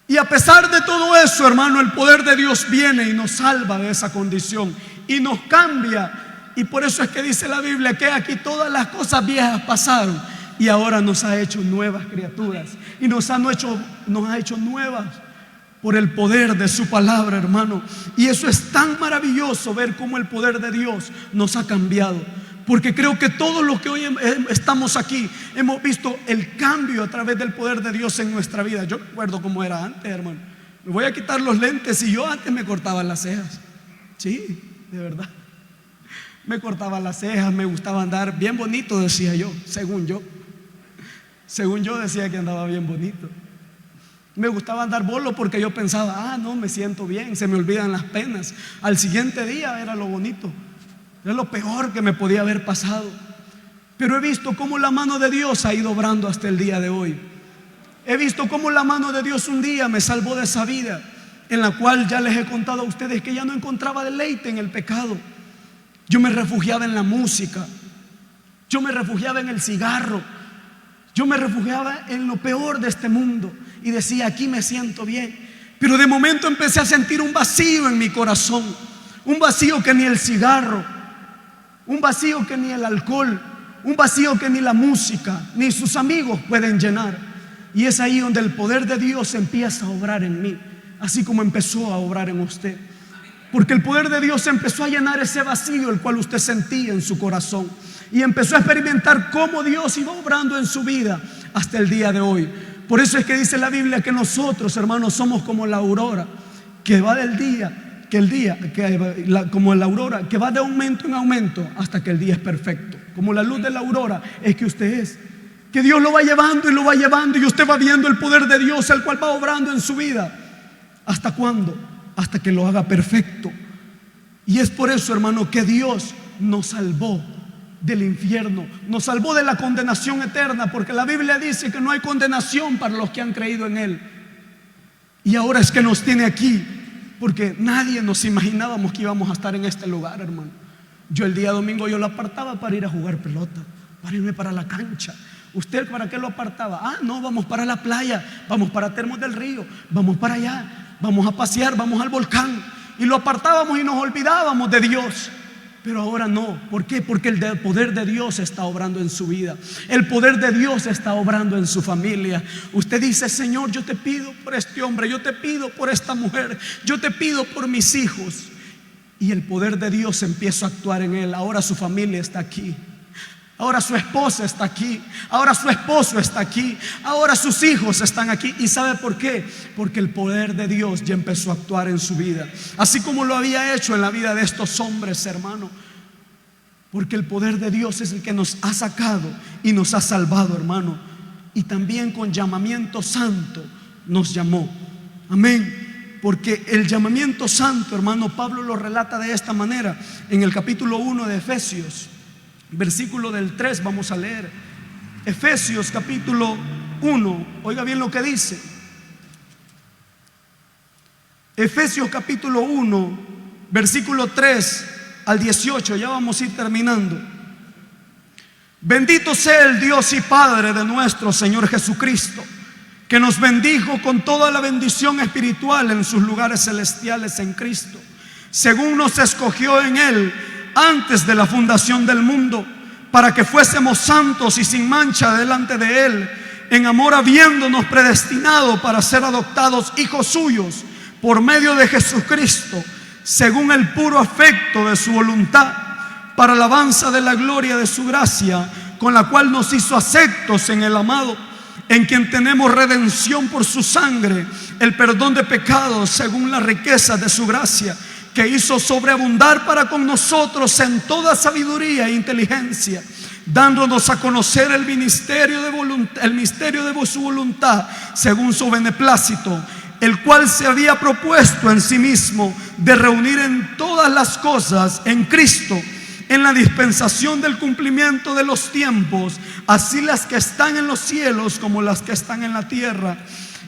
Y a pesar de todo eso, hermano, el poder de Dios viene y nos salva de esa condición y nos cambia. Y por eso es que dice la Biblia que aquí todas las cosas viejas pasaron y ahora nos ha hecho nuevas criaturas. Y nos ha hecho nuevas por el poder de su palabra, hermano. Y eso es tan maravilloso, ver cómo el poder de Dios nos ha cambiado. Porque creo que todos los que hoy estamos aquí hemos visto el cambio a través del poder de Dios en nuestra vida. Yo recuerdo cómo era antes, hermano. Me voy a quitar los lentes y yo antes me cortaba las cejas. Sí, de verdad. Me cortaba las cejas, me gustaba andar bien bonito, decía yo, según yo. Según yo decía que andaba bien bonito. Me gustaba andar bolo porque yo pensaba, no, me siento bien, se me olvidan las penas. Al siguiente día era lo bonito. Era lo peor que me podía haber pasado. Pero he visto cómo la mano de Dios ha ido obrando hasta el día de hoy. He visto cómo la mano de Dios un día me salvó de esa vida en la cual ya les he contado a ustedes que ya no encontraba deleite en el pecado. Yo me refugiaba en la música, yo me refugiaba en el cigarro, yo me refugiaba en lo peor de este mundo y decía, aquí me siento bien. Pero de momento empecé a sentir un vacío en mi corazón, un vacío que ni el cigarro, un vacío que ni el alcohol, un vacío que ni la música, ni sus amigos pueden llenar. Y es ahí donde el poder de Dios empieza a obrar en mí, así como empezó a obrar en usted. Porque el poder de Dios empezó a llenar ese vacío el cual usted sentía en su corazón. Y empezó a experimentar cómo Dios iba obrando en su vida hasta el día de hoy. Por eso es que dice la Biblia que nosotros, hermanos, somos como la aurora que va del día, como la aurora que va de aumento en aumento hasta que el día es perfecto. Como la luz de la aurora es que usted es. Que Dios lo va llevando y lo va llevando y usted va viendo el poder de Dios, el cual va obrando en su vida. ¿Hasta cuándo? Hasta que lo haga perfecto. Y es por eso, hermano, que Dios nos salvó del infierno, nos salvó de la condenación eterna, porque la Biblia dice que no hay condenación para los que han creído en Él. Y ahora es que nos tiene aquí, porque nadie nos imaginábamos que íbamos a estar en este lugar, hermano. Yo el día domingo yo lo apartaba para ir a jugar pelota, para irme para la cancha. ¿Usted para qué lo apartaba? No, vamos para la playa, vamos para Termos del Río, vamos para allá, vamos a pasear, vamos al volcán. Y lo apartábamos y nos olvidábamos de Dios. Pero ahora no. ¿Por qué? Porque el poder de Dios está obrando en su vida. El poder de Dios está obrando en su familia. Usted dice, Señor, yo te pido por este hombre, yo te pido por esta mujer, yo te pido por mis hijos. Y el poder de Dios empieza a actuar en él. Ahora su familia está aquí. Ahora su esposa está aquí. Ahora su esposo está aquí. Ahora sus hijos están aquí. ¿Y sabe por qué? Porque el poder de Dios ya empezó a actuar en su vida, así como lo había hecho en la vida de estos hombres, hermano. Porque el poder de Dios es el que nos ha sacado y nos ha salvado, hermano. Y también con llamamiento santo nos llamó. Amén. Porque el llamamiento santo, hermano, Pablo lo relata de esta manera en el capítulo 1 de Efesios. Versículo del 3 vamos a leer. Efesios capítulo 1. Oiga bien lo que dice. Efesios capítulo 1, versículo 3 al 18. Ya vamos a ir terminando. Bendito sea el Dios y Padre de nuestro Señor Jesucristo, que nos bendijo con toda la bendición espiritual en sus lugares celestiales en Cristo, según nos escogió en Él antes de la fundación del mundo, para que fuésemos santos y sin mancha delante de Él, en amor, habiéndonos predestinado para ser adoptados hijos suyos por medio de Jesucristo, según el puro afecto de su voluntad, para alabanza de la gloria de su gracia, con la cual nos hizo aceptos en el amado, en quien tenemos redención por su sangre, el perdón de pecados según la riqueza de su gracia, que hizo sobreabundar para con nosotros en toda sabiduría e inteligencia, dándonos a conocer el misterio de su voluntad, según su beneplácito, el cual se había propuesto en sí mismo de reunir en todas las cosas en Cristo, en la dispensación del cumplimiento de los tiempos, así las que están en los cielos como las que están en la tierra.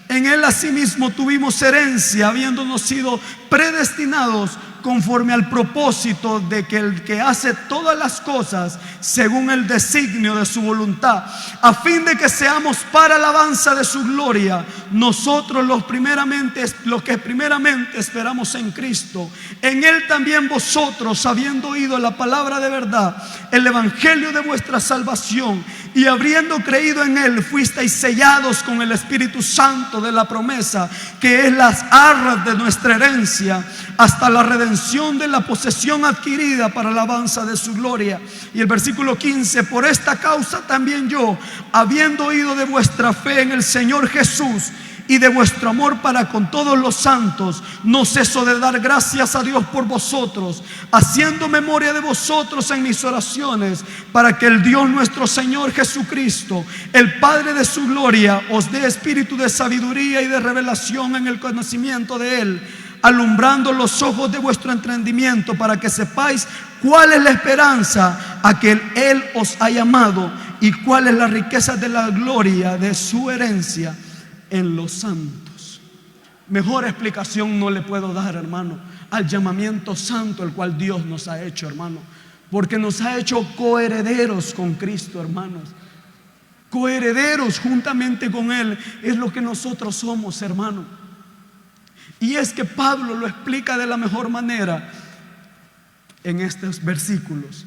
En Él asimismo tuvimos herencia, habiéndonos sido predestinados conforme al propósito de que el que hace todas las cosas según el designio de su voluntad, a fin de que seamos para alabanza de su gloria, nosotros los que primeramente esperamos en Cristo. En Él también vosotros, habiendo oído la palabra de verdad, el evangelio de vuestra salvación, y habiendo creído en Él, fuisteis sellados con el Espíritu Santo de la promesa, que es las arras de nuestra herencia, hasta la redención de la posesión adquirida para alabanza de su gloria. Y el versículo 15: por esta causa también yo, habiendo oído de vuestra fe en el Señor Jesús y de vuestro amor para con todos los santos, no ceso de dar gracias a Dios por vosotros, haciendo memoria de vosotros en mis oraciones, para que el Dios nuestro Señor Jesucristo, el Padre de su gloria, os dé espíritu de sabiduría y de revelación en el conocimiento de Él, alumbrando los ojos de vuestro entendimiento, para que sepáis cuál es la esperanza a que Él os ha llamado, y cuál es la riqueza de la gloria de su herencia en los santos. Mejor explicación no le puedo dar, hermano, al llamamiento santo el cual Dios nos ha hecho, hermano, porque nos ha hecho coherederos con Cristo, hermanos. Coherederos juntamente con Él es lo que nosotros somos, hermano. Y es que Pablo lo explica de la mejor manera en estos versículos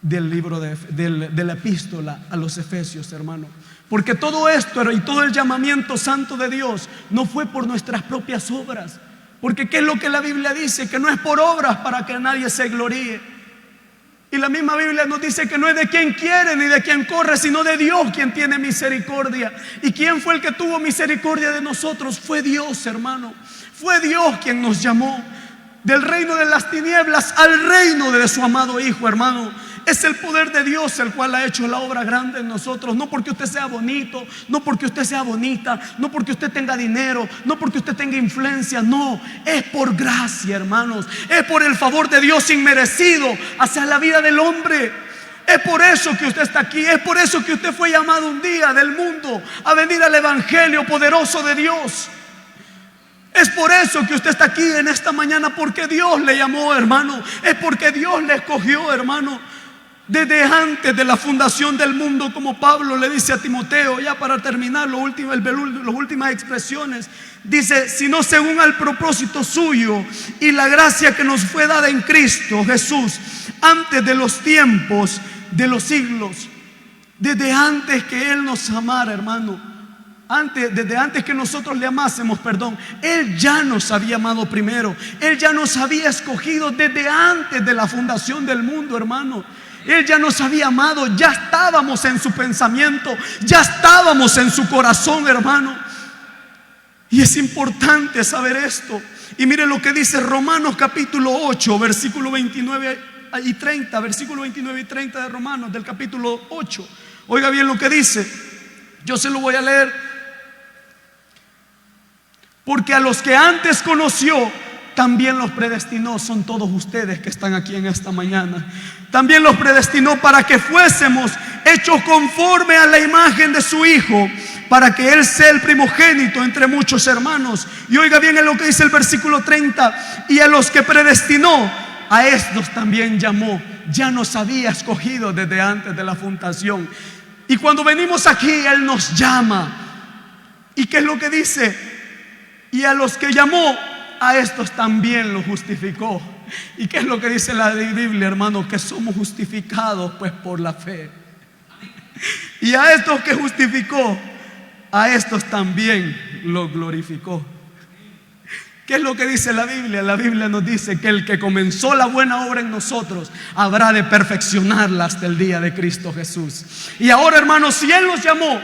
del libro de la epístola a los Efesios, hermano. Porque todo esto y todo el llamamiento santo de Dios no fue por nuestras propias obras. Porque ¿qué es lo que la Biblia dice? Que no es por obras para que nadie se gloríe. Y la misma Biblia nos dice que no es de quien quiere ni de quien corre, sino de Dios quien tiene misericordia. ¿Y quién fue el que tuvo misericordia de nosotros? Fue Dios, hermano. Fue Dios quien nos llamó del reino de las tinieblas al reino de su amado Hijo, hermano. Es el poder de Dios el cual ha hecho la obra grande en nosotros. No porque usted sea bonito, no porque usted sea bonita, no porque usted tenga dinero, no porque usted tenga influencia. No, es por gracia, hermanos. Es por el favor de Dios inmerecido hacia la vida del hombre. Es por eso que usted está aquí. Es por eso que usted fue llamado un día del mundo a venir al evangelio poderoso de Dios. Es por eso que usted está aquí en esta mañana, porque Dios le llamó, hermano. Es porque Dios le escogió, hermano. Desde antes de la fundación del mundo, como Pablo le dice a Timoteo, ya para terminar, las últimas expresiones, dice: sino según al propósito suyo y la gracia que nos fue dada en Cristo Jesús, antes de los tiempos de los siglos. Desde antes que Él nos amara, hermano, desde antes que nosotros le amásemos, Él ya nos había amado primero. Él ya nos había escogido desde antes de la fundación del mundo, hermano. Él ya nos había amado, ya estábamos en su pensamiento, ya estábamos en su corazón, hermano. Y es importante saber esto. Y mire lo que dice Romanos capítulo 8, versículo 29 y 30. Versículo 29 y 30 de Romanos, del capítulo 8. Oiga bien lo que dice. Yo se lo voy a leer. Porque a los que antes conoció, también los predestinó. Son todos ustedes que están aquí en esta mañana. También los predestinó para que fuésemos hechos conforme a la imagen de su Hijo, para que Él sea el primogénito entre muchos hermanos. Y oiga bien en lo que dice el versículo 30. Y a los que predestinó, a estos también llamó. Ya nos había escogido desde antes de la fundación. Y cuando venimos aquí, Él nos llama. ¿Y qué es lo que dice? Y a los que llamó, a estos también los justificó. ¿Y qué es lo que dice la Biblia, hermano? Que somos justificados pues por la fe. Y a estos que justificó, a estos también los glorificó. ¿Qué es lo que dice la Biblia? La Biblia nos dice que el que comenzó la buena obra en nosotros habrá de perfeccionarla hasta el día de Cristo Jesús. Y ahora, hermanos, si Él nos llamó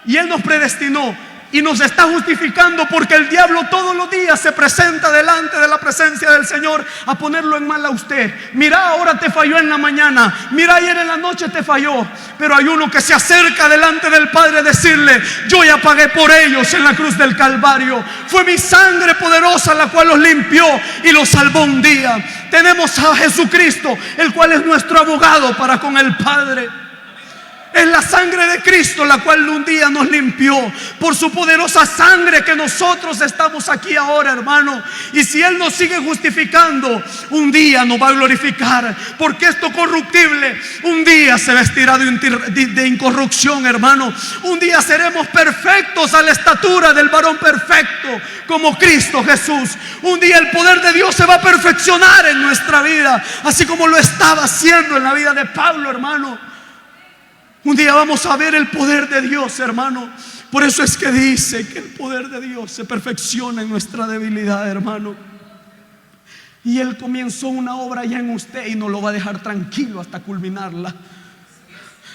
y Él nos predestinó y nos está justificando, porque el diablo todos los días se presenta delante de la presencia del Señor a ponerlo en mal a usted. Mira, ahora te falló en la mañana, mira, ayer en la noche te falló. Pero hay uno que se acerca delante del Padre a decirle: yo ya pagué por ellos en la cruz del Calvario. Fue mi sangre poderosa la cual los limpió y los salvó un día. Tenemos a Jesucristo, el cual es nuestro abogado para con el Padre. Es la sangre de Cristo la cual un día nos limpió. Por su poderosa sangre que nosotros estamos aquí ahora, hermano. Y si Él nos sigue justificando, un día nos va a glorificar. Porque esto corruptible un día se vestirá de incorrupción, hermano. Un día seremos perfectos a la estatura del varón perfecto, como Cristo Jesús. Un día el poder de Dios se va a perfeccionar en nuestra vida, así como lo estaba haciendo en la vida de Pablo, hermano. Un día vamos a ver el poder de Dios, hermano. Por eso es que dice que el poder de Dios se perfecciona en nuestra debilidad, hermano. Y Él comenzó una obra ya en usted y no lo va a dejar tranquilo hasta culminarla.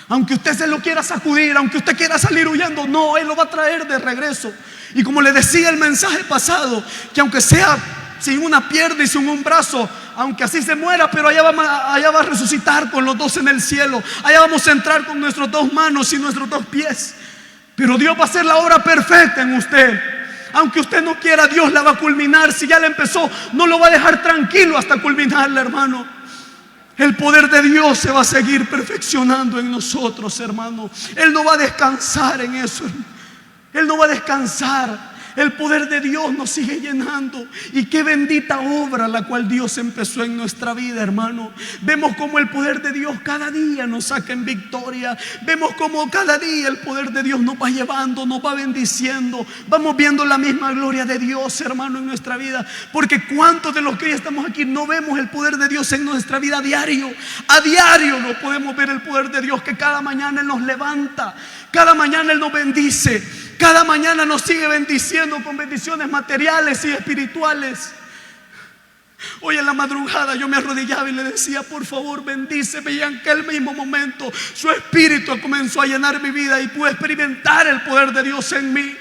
Aunque usted se lo quiera sacudir, aunque usted quiera salir huyendo, no, Él lo va a traer de regreso. Y como le decía el mensaje pasado, que aunque sea sin una pierna y sin un brazo, aunque así se muera, pero allá va a resucitar con los dos en el cielo. Allá vamos a entrar con nuestras dos manos y nuestros dos pies. Pero Dios va a hacer la obra perfecta en usted. Aunque usted no quiera, Dios la va a culminar. Si ya la empezó, no lo va a dejar tranquilo hasta culminarla, hermano. El poder de Dios se va a seguir perfeccionando en nosotros, hermano. Él no va a descansar en eso. Él no va a descansar. El poder de Dios nos sigue llenando. Y qué bendita obra la cual Dios empezó en nuestra vida, hermano. Vemos como el poder de Dios cada día nos saca en victoria. Vemos como cada día el poder de Dios nos va llevando, nos va bendiciendo. Vamos viendo la misma gloria de Dios, hermano, en nuestra vida. Porque cuántos de los que ya estamos aquí no vemos el poder de Dios en nuestra vida a diario. A diario no podemos ver el poder de Dios, que cada mañana Él nos levanta. Cada mañana Él nos bendice. Cada mañana nos sigue bendiciendo con bendiciones materiales y espirituales. Hoy en la madrugada yo me arrodillaba y le decía: por favor, bendíceme. Y en aquel mismo momento su espíritu comenzó a llenar mi vida y pude experimentar el poder de Dios en mí.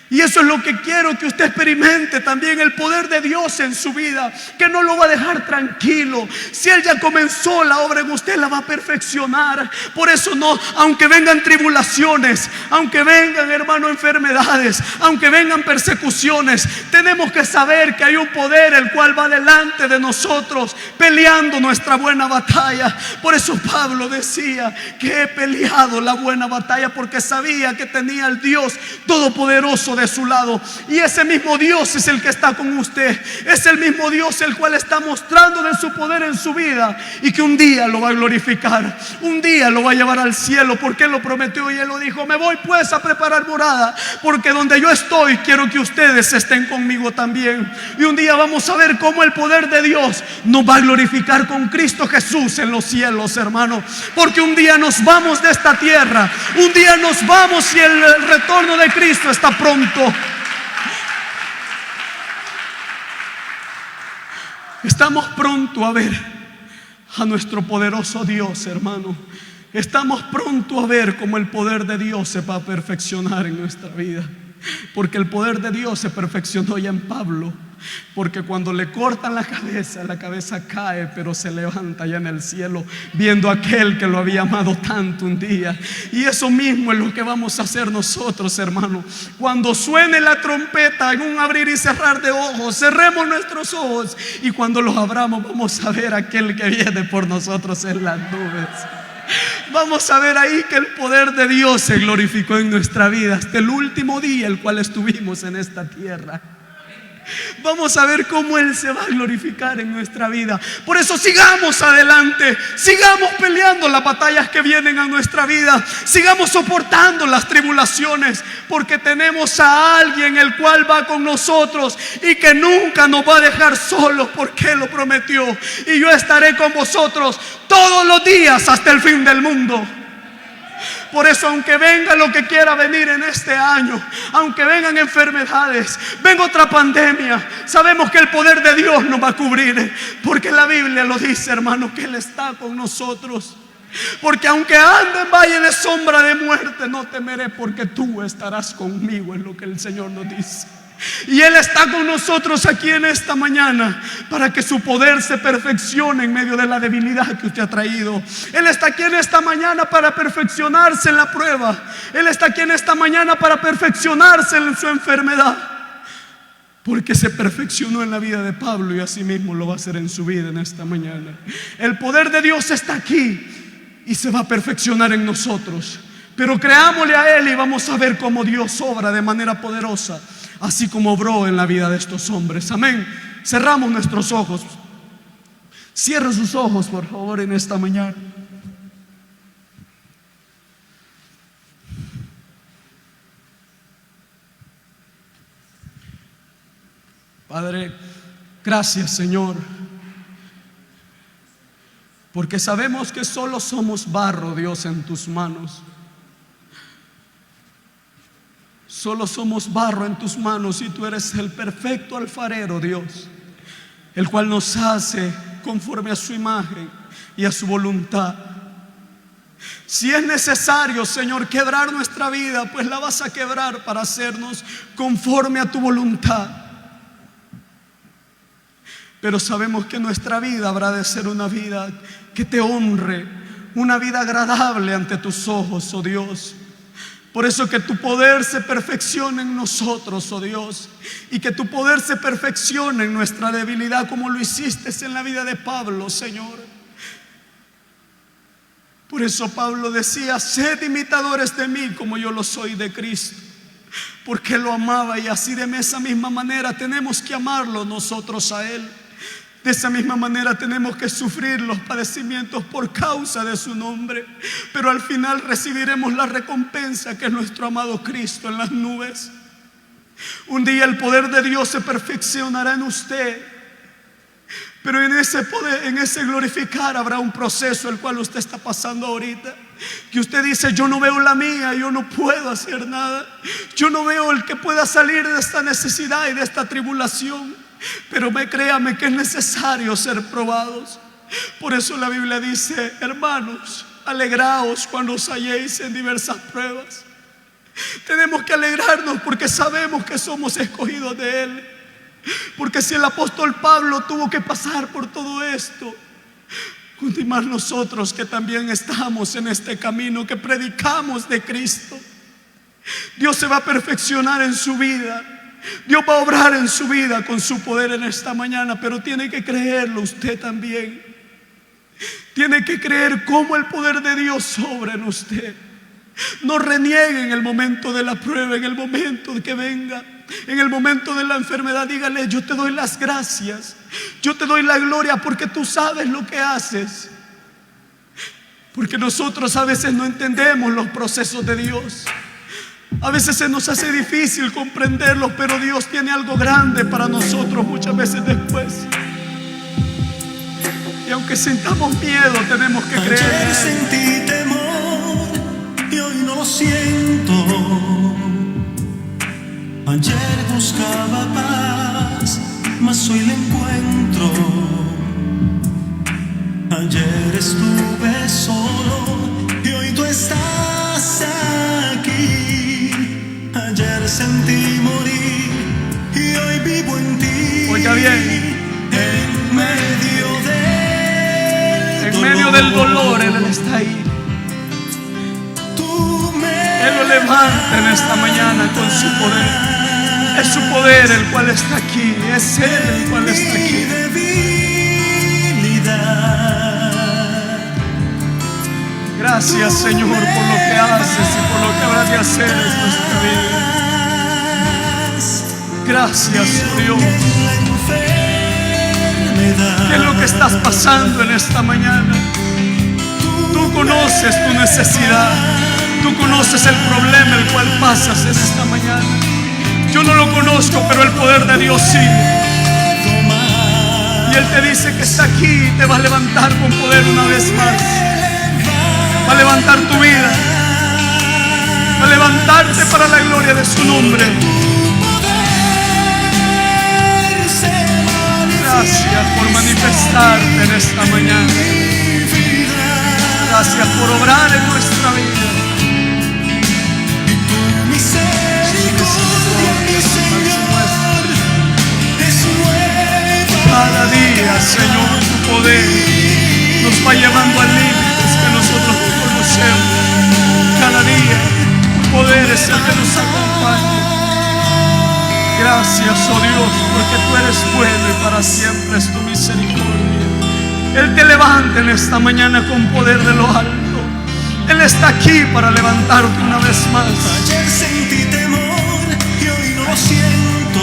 Y eso es lo que quiero que usted experimente también, el poder de Dios en su vida, que no lo va a dejar tranquilo. Si Él ya comenzó la obra en usted, la va a perfeccionar. Por eso no, aunque vengan tribulaciones, aunque vengan, hermano, enfermedades, aunque vengan persecuciones, tenemos que saber que hay un poder el cual va delante de nosotros, peleando nuestra buena batalla. Por eso Pablo decía que he peleado la buena batalla, porque sabía que tenía al Dios Todopoderoso de su lado. Y ese mismo Dios es el que está con usted. Es el mismo Dios el cual está mostrando de su poder en su vida, y que un día lo va a glorificar, un día lo va a llevar al cielo, porque Él lo prometió y Él lo dijo: me voy pues a preparar morada, porque donde yo estoy quiero que ustedes estén conmigo también. Y un día vamos a ver cómo el poder de Dios nos va a glorificar con Cristo Jesús en los cielos, hermano. Porque un día nos vamos de esta tierra, un día nos vamos, y el retorno de Cristo está pronto. Estamos pronto a ver a nuestro poderoso Dios, hermano. Estamos pronto a ver cómo el poder de Dios se va a perfeccionar en nuestra vida. Porque el poder de Dios se perfeccionó ya en Pablo. Porque cuando le cortan la cabeza cae, pero se levanta ya en el cielo, viendo a aquel que lo había amado tanto un día. Y eso mismo es lo que vamos a hacer nosotros, hermano. Cuando suene la trompeta, en un abrir y cerrar de ojos, cerremos nuestros ojos, y cuando los abramos vamos a ver a aquel que viene por nosotros en las nubes. Vamos a ver ahí que el poder de Dios se glorificó en nuestra vida hasta el último día el cual estuvimos en esta tierra. Vamos a ver cómo Él se va a glorificar en nuestra vida. Por eso sigamos adelante, sigamos peleando las batallas que vienen a nuestra vida, sigamos soportando las tribulaciones, porque tenemos a alguien el cual va con nosotros y que nunca nos va a dejar solos, porque Él lo prometió: y yo estaré con vosotros todos los días hasta el fin del mundo. Por eso, aunque venga lo que quiera venir en este año, aunque vengan enfermedades, venga otra pandemia, sabemos que el poder de Dios nos va a cubrir, porque la Biblia lo dice, hermano, que Él está con nosotros. Porque aunque ande en valle de sombra de muerte, no temeré, porque tú estarás conmigo, es lo que el Señor nos dice. Y Él está con nosotros aquí en esta mañana, para que su poder se perfeccione en medio de la debilidad que usted ha traído. Él está aquí en esta mañana para perfeccionarse en la prueba. Él está aquí en esta mañana para perfeccionarse en su enfermedad. porque se perfeccionó en la vida de Pablo y así mismo lo va a hacer en su vida en esta mañana. El poder de Dios está aquí y se va a perfeccionar en nosotros. Pero creámosle a Él y vamos a ver cómo Dios obra de manera poderosa, así como obró en la vida de estos hombres. Amén. Cerramos nuestros ojos. Cierra sus ojos, por favor, en esta mañana. Padre, gracias, Señor, porque sabemos que solo somos barro, Dios, en tus manos. Solo somos barro en tus manos y tú eres el perfecto alfarero, Dios, el cual nos hace conforme a su imagen y a su voluntad. Si es necesario, Señor, quebrar nuestra vida, pues la vas a quebrar para hacernos conforme a tu voluntad. Pero sabemos que nuestra vida habrá de ser una vida que te honre, una vida agradable ante tus ojos, oh Dios. Por eso que tu poder se perfeccione en nosotros, oh Dios, y que tu poder se perfeccione en nuestra debilidad, como lo hiciste en la vida de Pablo, Señor. Por eso Pablo decía: sed imitadores de mí como yo lo soy de Cristo, porque lo amaba, y así de esa misma manera tenemos que amarlo nosotros a Él. De esa misma manera tenemos que sufrir los padecimientos por causa de su nombre, pero al final recibiremos la recompensa, que es nuestro amado Cristo en las nubes. Un día el poder de Dios se perfeccionará en usted, pero en ese poder, en ese glorificar, habrá un proceso el cual usted está pasando ahorita, que usted dice: yo no veo la mía, yo no puedo hacer nada, yo no veo el que pueda salir de esta necesidad y de esta tribulación. Pero créame que es necesario ser probados. Por eso la Biblia dice: hermanos, alegraos cuando os halléis en diversas pruebas. Tenemos que alegrarnos porque sabemos que somos escogidos de Él. Porque si el apóstol Pablo tuvo que pasar por todo esto, y más nosotros que también estamos en este camino, que predicamos de Cristo, Dios se va a perfeccionar en su vida. Dios va a obrar en su vida con su poder en esta mañana, pero tiene que creerlo usted también. Tiene que creer cómo el poder de Dios obra en usted. No reniegue en el momento de la prueba, en el momento de que venga, en el momento de la enfermedad. Dígale: yo te doy las gracias, yo te doy la gloria, porque tú sabes lo que haces. Porque nosotros a veces no entendemos los procesos de Dios. A veces se nos hace difícil comprenderlos, pero Dios tiene algo grande para nosotros muchas veces después. Y aunque sintamos miedo, tenemos que creer. Ayer sentí temor y hoy no lo siento. Ayer buscaba paz, mas hoy la encuentro. Ayer estuve solo y hoy tú estás aquí. Ayer sentí morir y hoy vivo en ti. Oiga bien, en medio del dolor, Él está ahí. Él lo levanta en esta mañana con su poder. Es su poder el cual está aquí. Es Él el cual está aquí. Gracias, Señor, por lo que haces y por lo que habrás de hacer en nuestra vida. Gracias, oh Dios. ¿Qué es lo que estás pasando en esta mañana? Tú conoces tu necesidad. Tú conoces el problema el cual pasas en esta mañana. Yo no lo conozco, pero el poder de Dios sí. Y Él te dice que está aquí y te va a levantar con poder una vez más. Va a levantar tu vida, va a levantarte para la gloria de su nombre. Gracias por manifestarte en esta mañana. Gracias por obrar en nuestra vida. Cada día, Señor, tu poder nos va llevando a límites que nosotros no conocemos. Cada día tu poder es el que nos acompaña. Gracias. Gracias, oh Dios, porque tú eres bueno y para siempre es tu misericordia. Él te levanta en esta mañana con poder de lo alto. Él está aquí para levantarte una vez más. Ayer sentí temor y hoy no lo siento.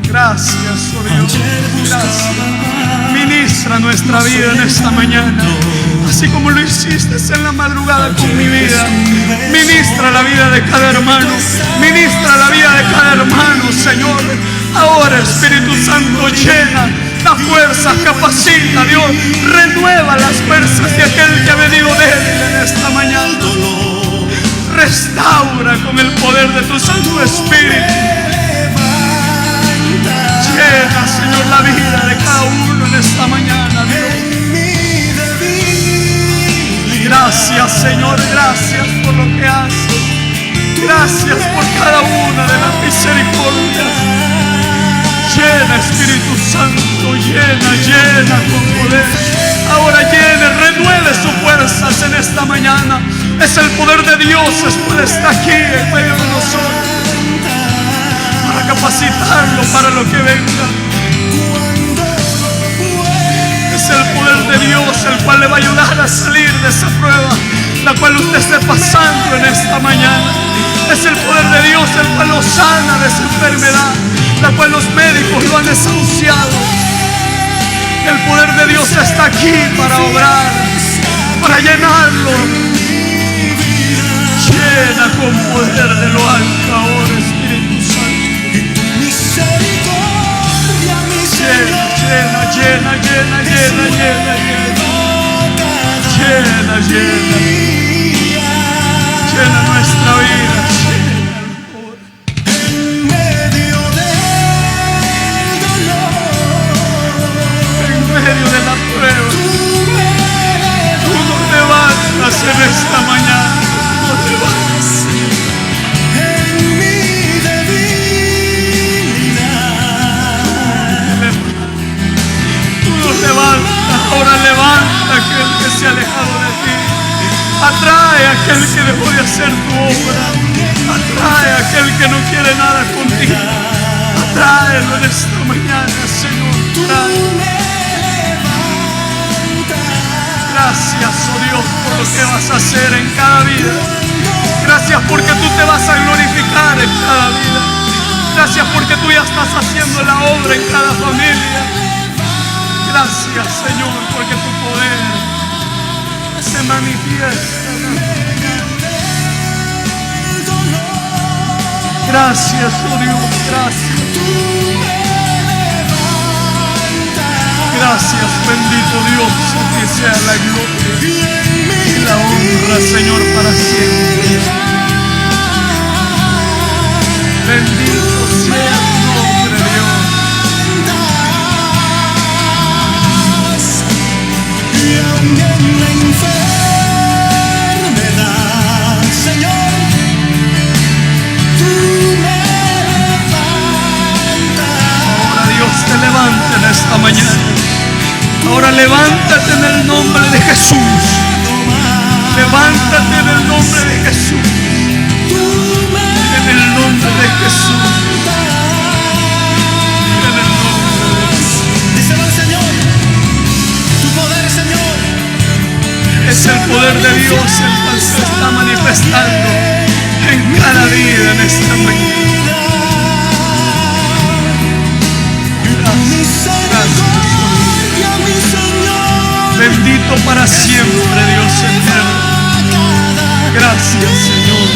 Gracias, oh Dios. Ayer Gracias. buscaba Ministra nuestra vida en esta mañana, así como lo hiciste en la madrugada con mi vida. Ministra la vida de cada hermano. Ministra la vida de cada hermano, Señor. Ahora, Espíritu Santo, llena, da fuerza, capacita, Dios. Renueva las fuerzas de aquel que ha venido débil en esta mañana. Restaura con el poder de tu Santo Espíritu. Llena, Señor, la vida de cada uno en esta mañana, Dios. Gracias, Señor, gracias por lo que haces. Gracias por cada una de las misericordias. Llena, Espíritu Santo, llena con poder. Ahora llene, renueve sus fuerzas en esta mañana. Es el poder de Dios, el cual está aquí en medio de nosotros, para capacitarlo para lo que venga. Es el poder de Dios el cual le va a ayudar a salir de esa prueba, la cual usted esté pasando en esta mañana. Es el poder de Dios el cual lo sana de esa enfermedad, la cual los médicos lo han desahuciado. El poder de Dios está aquí para obrar, para llenarlo. Llena con poder de lo alto ahora, Espíritu Santo. Llena, llena nuestra vida. En medio del dolor, En medio de la prueba, tú nos levantas en esta mañana. Nos levantas. en mi debilidad. Tú nos levantas. Ahora levanta a aquel que se ha alejado de ti. Atrae a aquel que dejó de hacer tu obra. Atrae a aquel que no quiere nada contigo. Atráelo en esta mañana, Señor. Trae. Gracias, oh Dios, por lo que vas a hacer en cada vida. Gracias porque tú te vas a glorificar en cada vida. Gracias porque tú ya estás haciendo la obra en cada familia. Gracias, Señor, porque tu poder se manifiesta. Gracias, oh Dios, gracias. Gracias, bendito Dios, a ti sea la gloria y la honra, Señor, para siempre. Bendito sea tu nombre, Dios. Y aún en la enfermedad, Señor, tú me levantas. Ahora Dios te levanta en esta mañana. Ahora levántate en el nombre de Jesús. Levántate en el nombre de Jesús. En el nombre de Jesús. En el nombre de Jesús. Díselo al Señor, tu poder, Señor. Es el poder de Dios el cual se está manifestando en cada vida en esta mañana. Gracias. Bendito para siempre, Dios eterno. Gracias, Señor.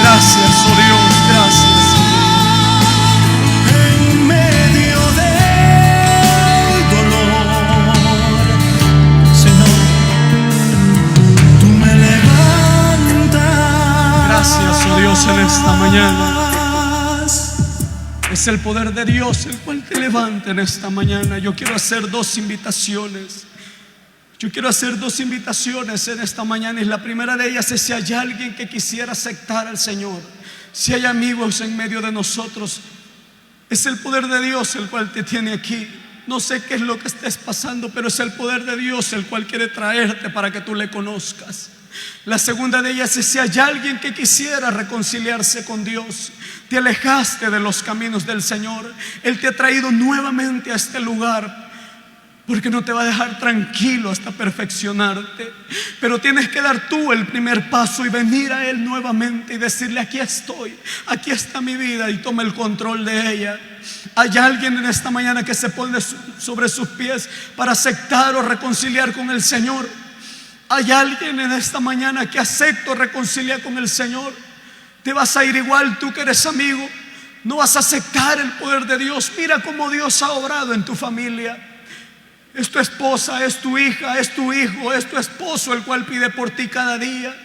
Gracias, oh Dios, gracias. En medio del dolor, Señor, tú me levantas. Gracias, oh Dios, en esta mañana. Es el poder de Dios el cual te levanta en esta mañana. Yo quiero hacer dos invitaciones. Yo quiero hacer dos invitaciones en esta mañana, y la primera de ellas es si hay alguien que quisiera aceptar al Señor, si hay amigos en medio de nosotros. Es el poder de Dios el cual te tiene aquí. No sé qué es lo que estés pasando, pero es el poder de Dios el cual quiere traerte para que tú le conozcas. La segunda de ellas es: si hay alguien que quisiera reconciliarse con Dios, te alejaste de los caminos del Señor, Él te ha traído nuevamente a este lugar, porque no te va a dejar tranquilo hasta perfeccionarte. Pero tienes que dar tú el primer paso y venir a Él nuevamente y decirle: aquí estoy, aquí está mi vida, y toma el control de ella. Hay alguien en esta mañana que se pone sobre sus pies para aceptar o reconciliar con el Señor. Hay alguien en esta mañana que acepta reconciliar con el Señor. Te vas a ir igual, tú que eres amigo, no vas a aceptar el poder de Dios. Mira cómo Dios ha obrado en tu familia. Es tu esposa, es tu hija, es tu hijo, es tu esposo el cual pide por ti cada día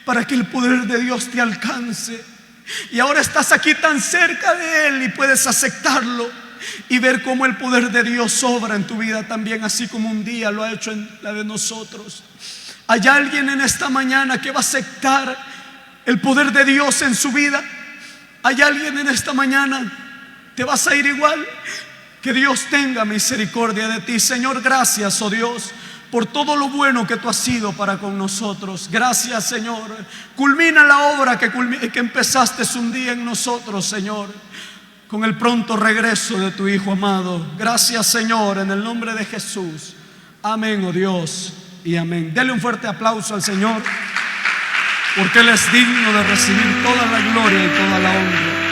para que el poder de Dios te alcance. Y ahora estás aquí tan cerca de Él y puedes aceptarlo y ver cómo el poder de Dios obra en tu vida también, así como un día lo ha hecho en la de nosotros. Hay alguien en esta mañana que va a aceptar el poder de Dios en su vida. Hay alguien en esta mañana, te vas a ir igual. Que Dios tenga misericordia de ti. Señor, gracias, oh Dios, por todo lo bueno que tú has sido para con nosotros. Gracias, Señor. Culmina la obra que empezaste un día en nosotros, Señor, con el pronto regreso de tu Hijo amado. Gracias, Señor, en el nombre de Jesús. Amén, oh Dios, y amén. Dele un fuerte aplauso al Señor, porque Él es digno de recibir toda la gloria y toda la honra.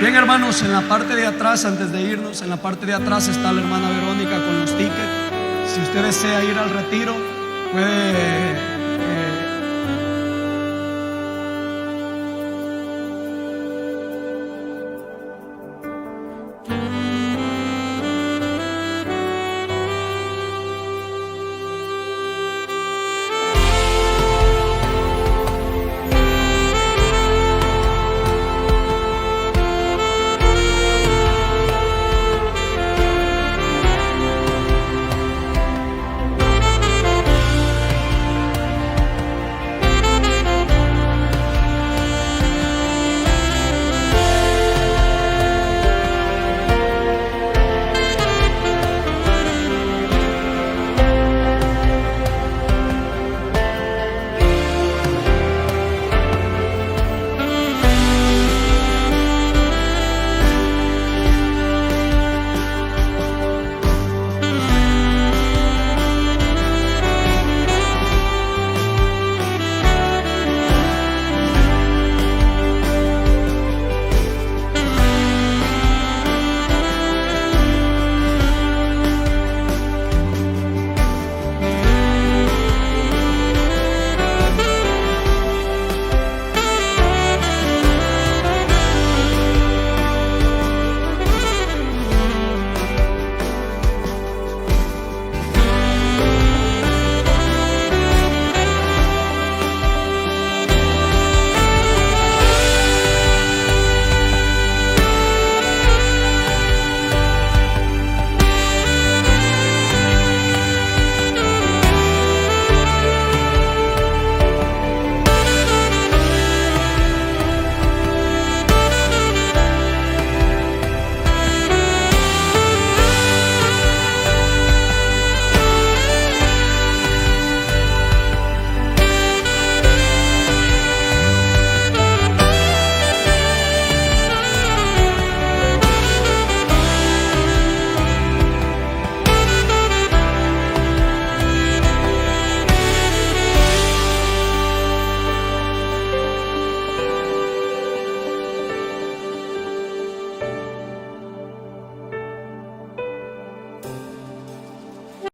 Bien, hermanos, en la parte de atrás, antes de irnos, en la parte de atrás está la hermana Verónica con los tickets. Si usted desea ir al retiro, puede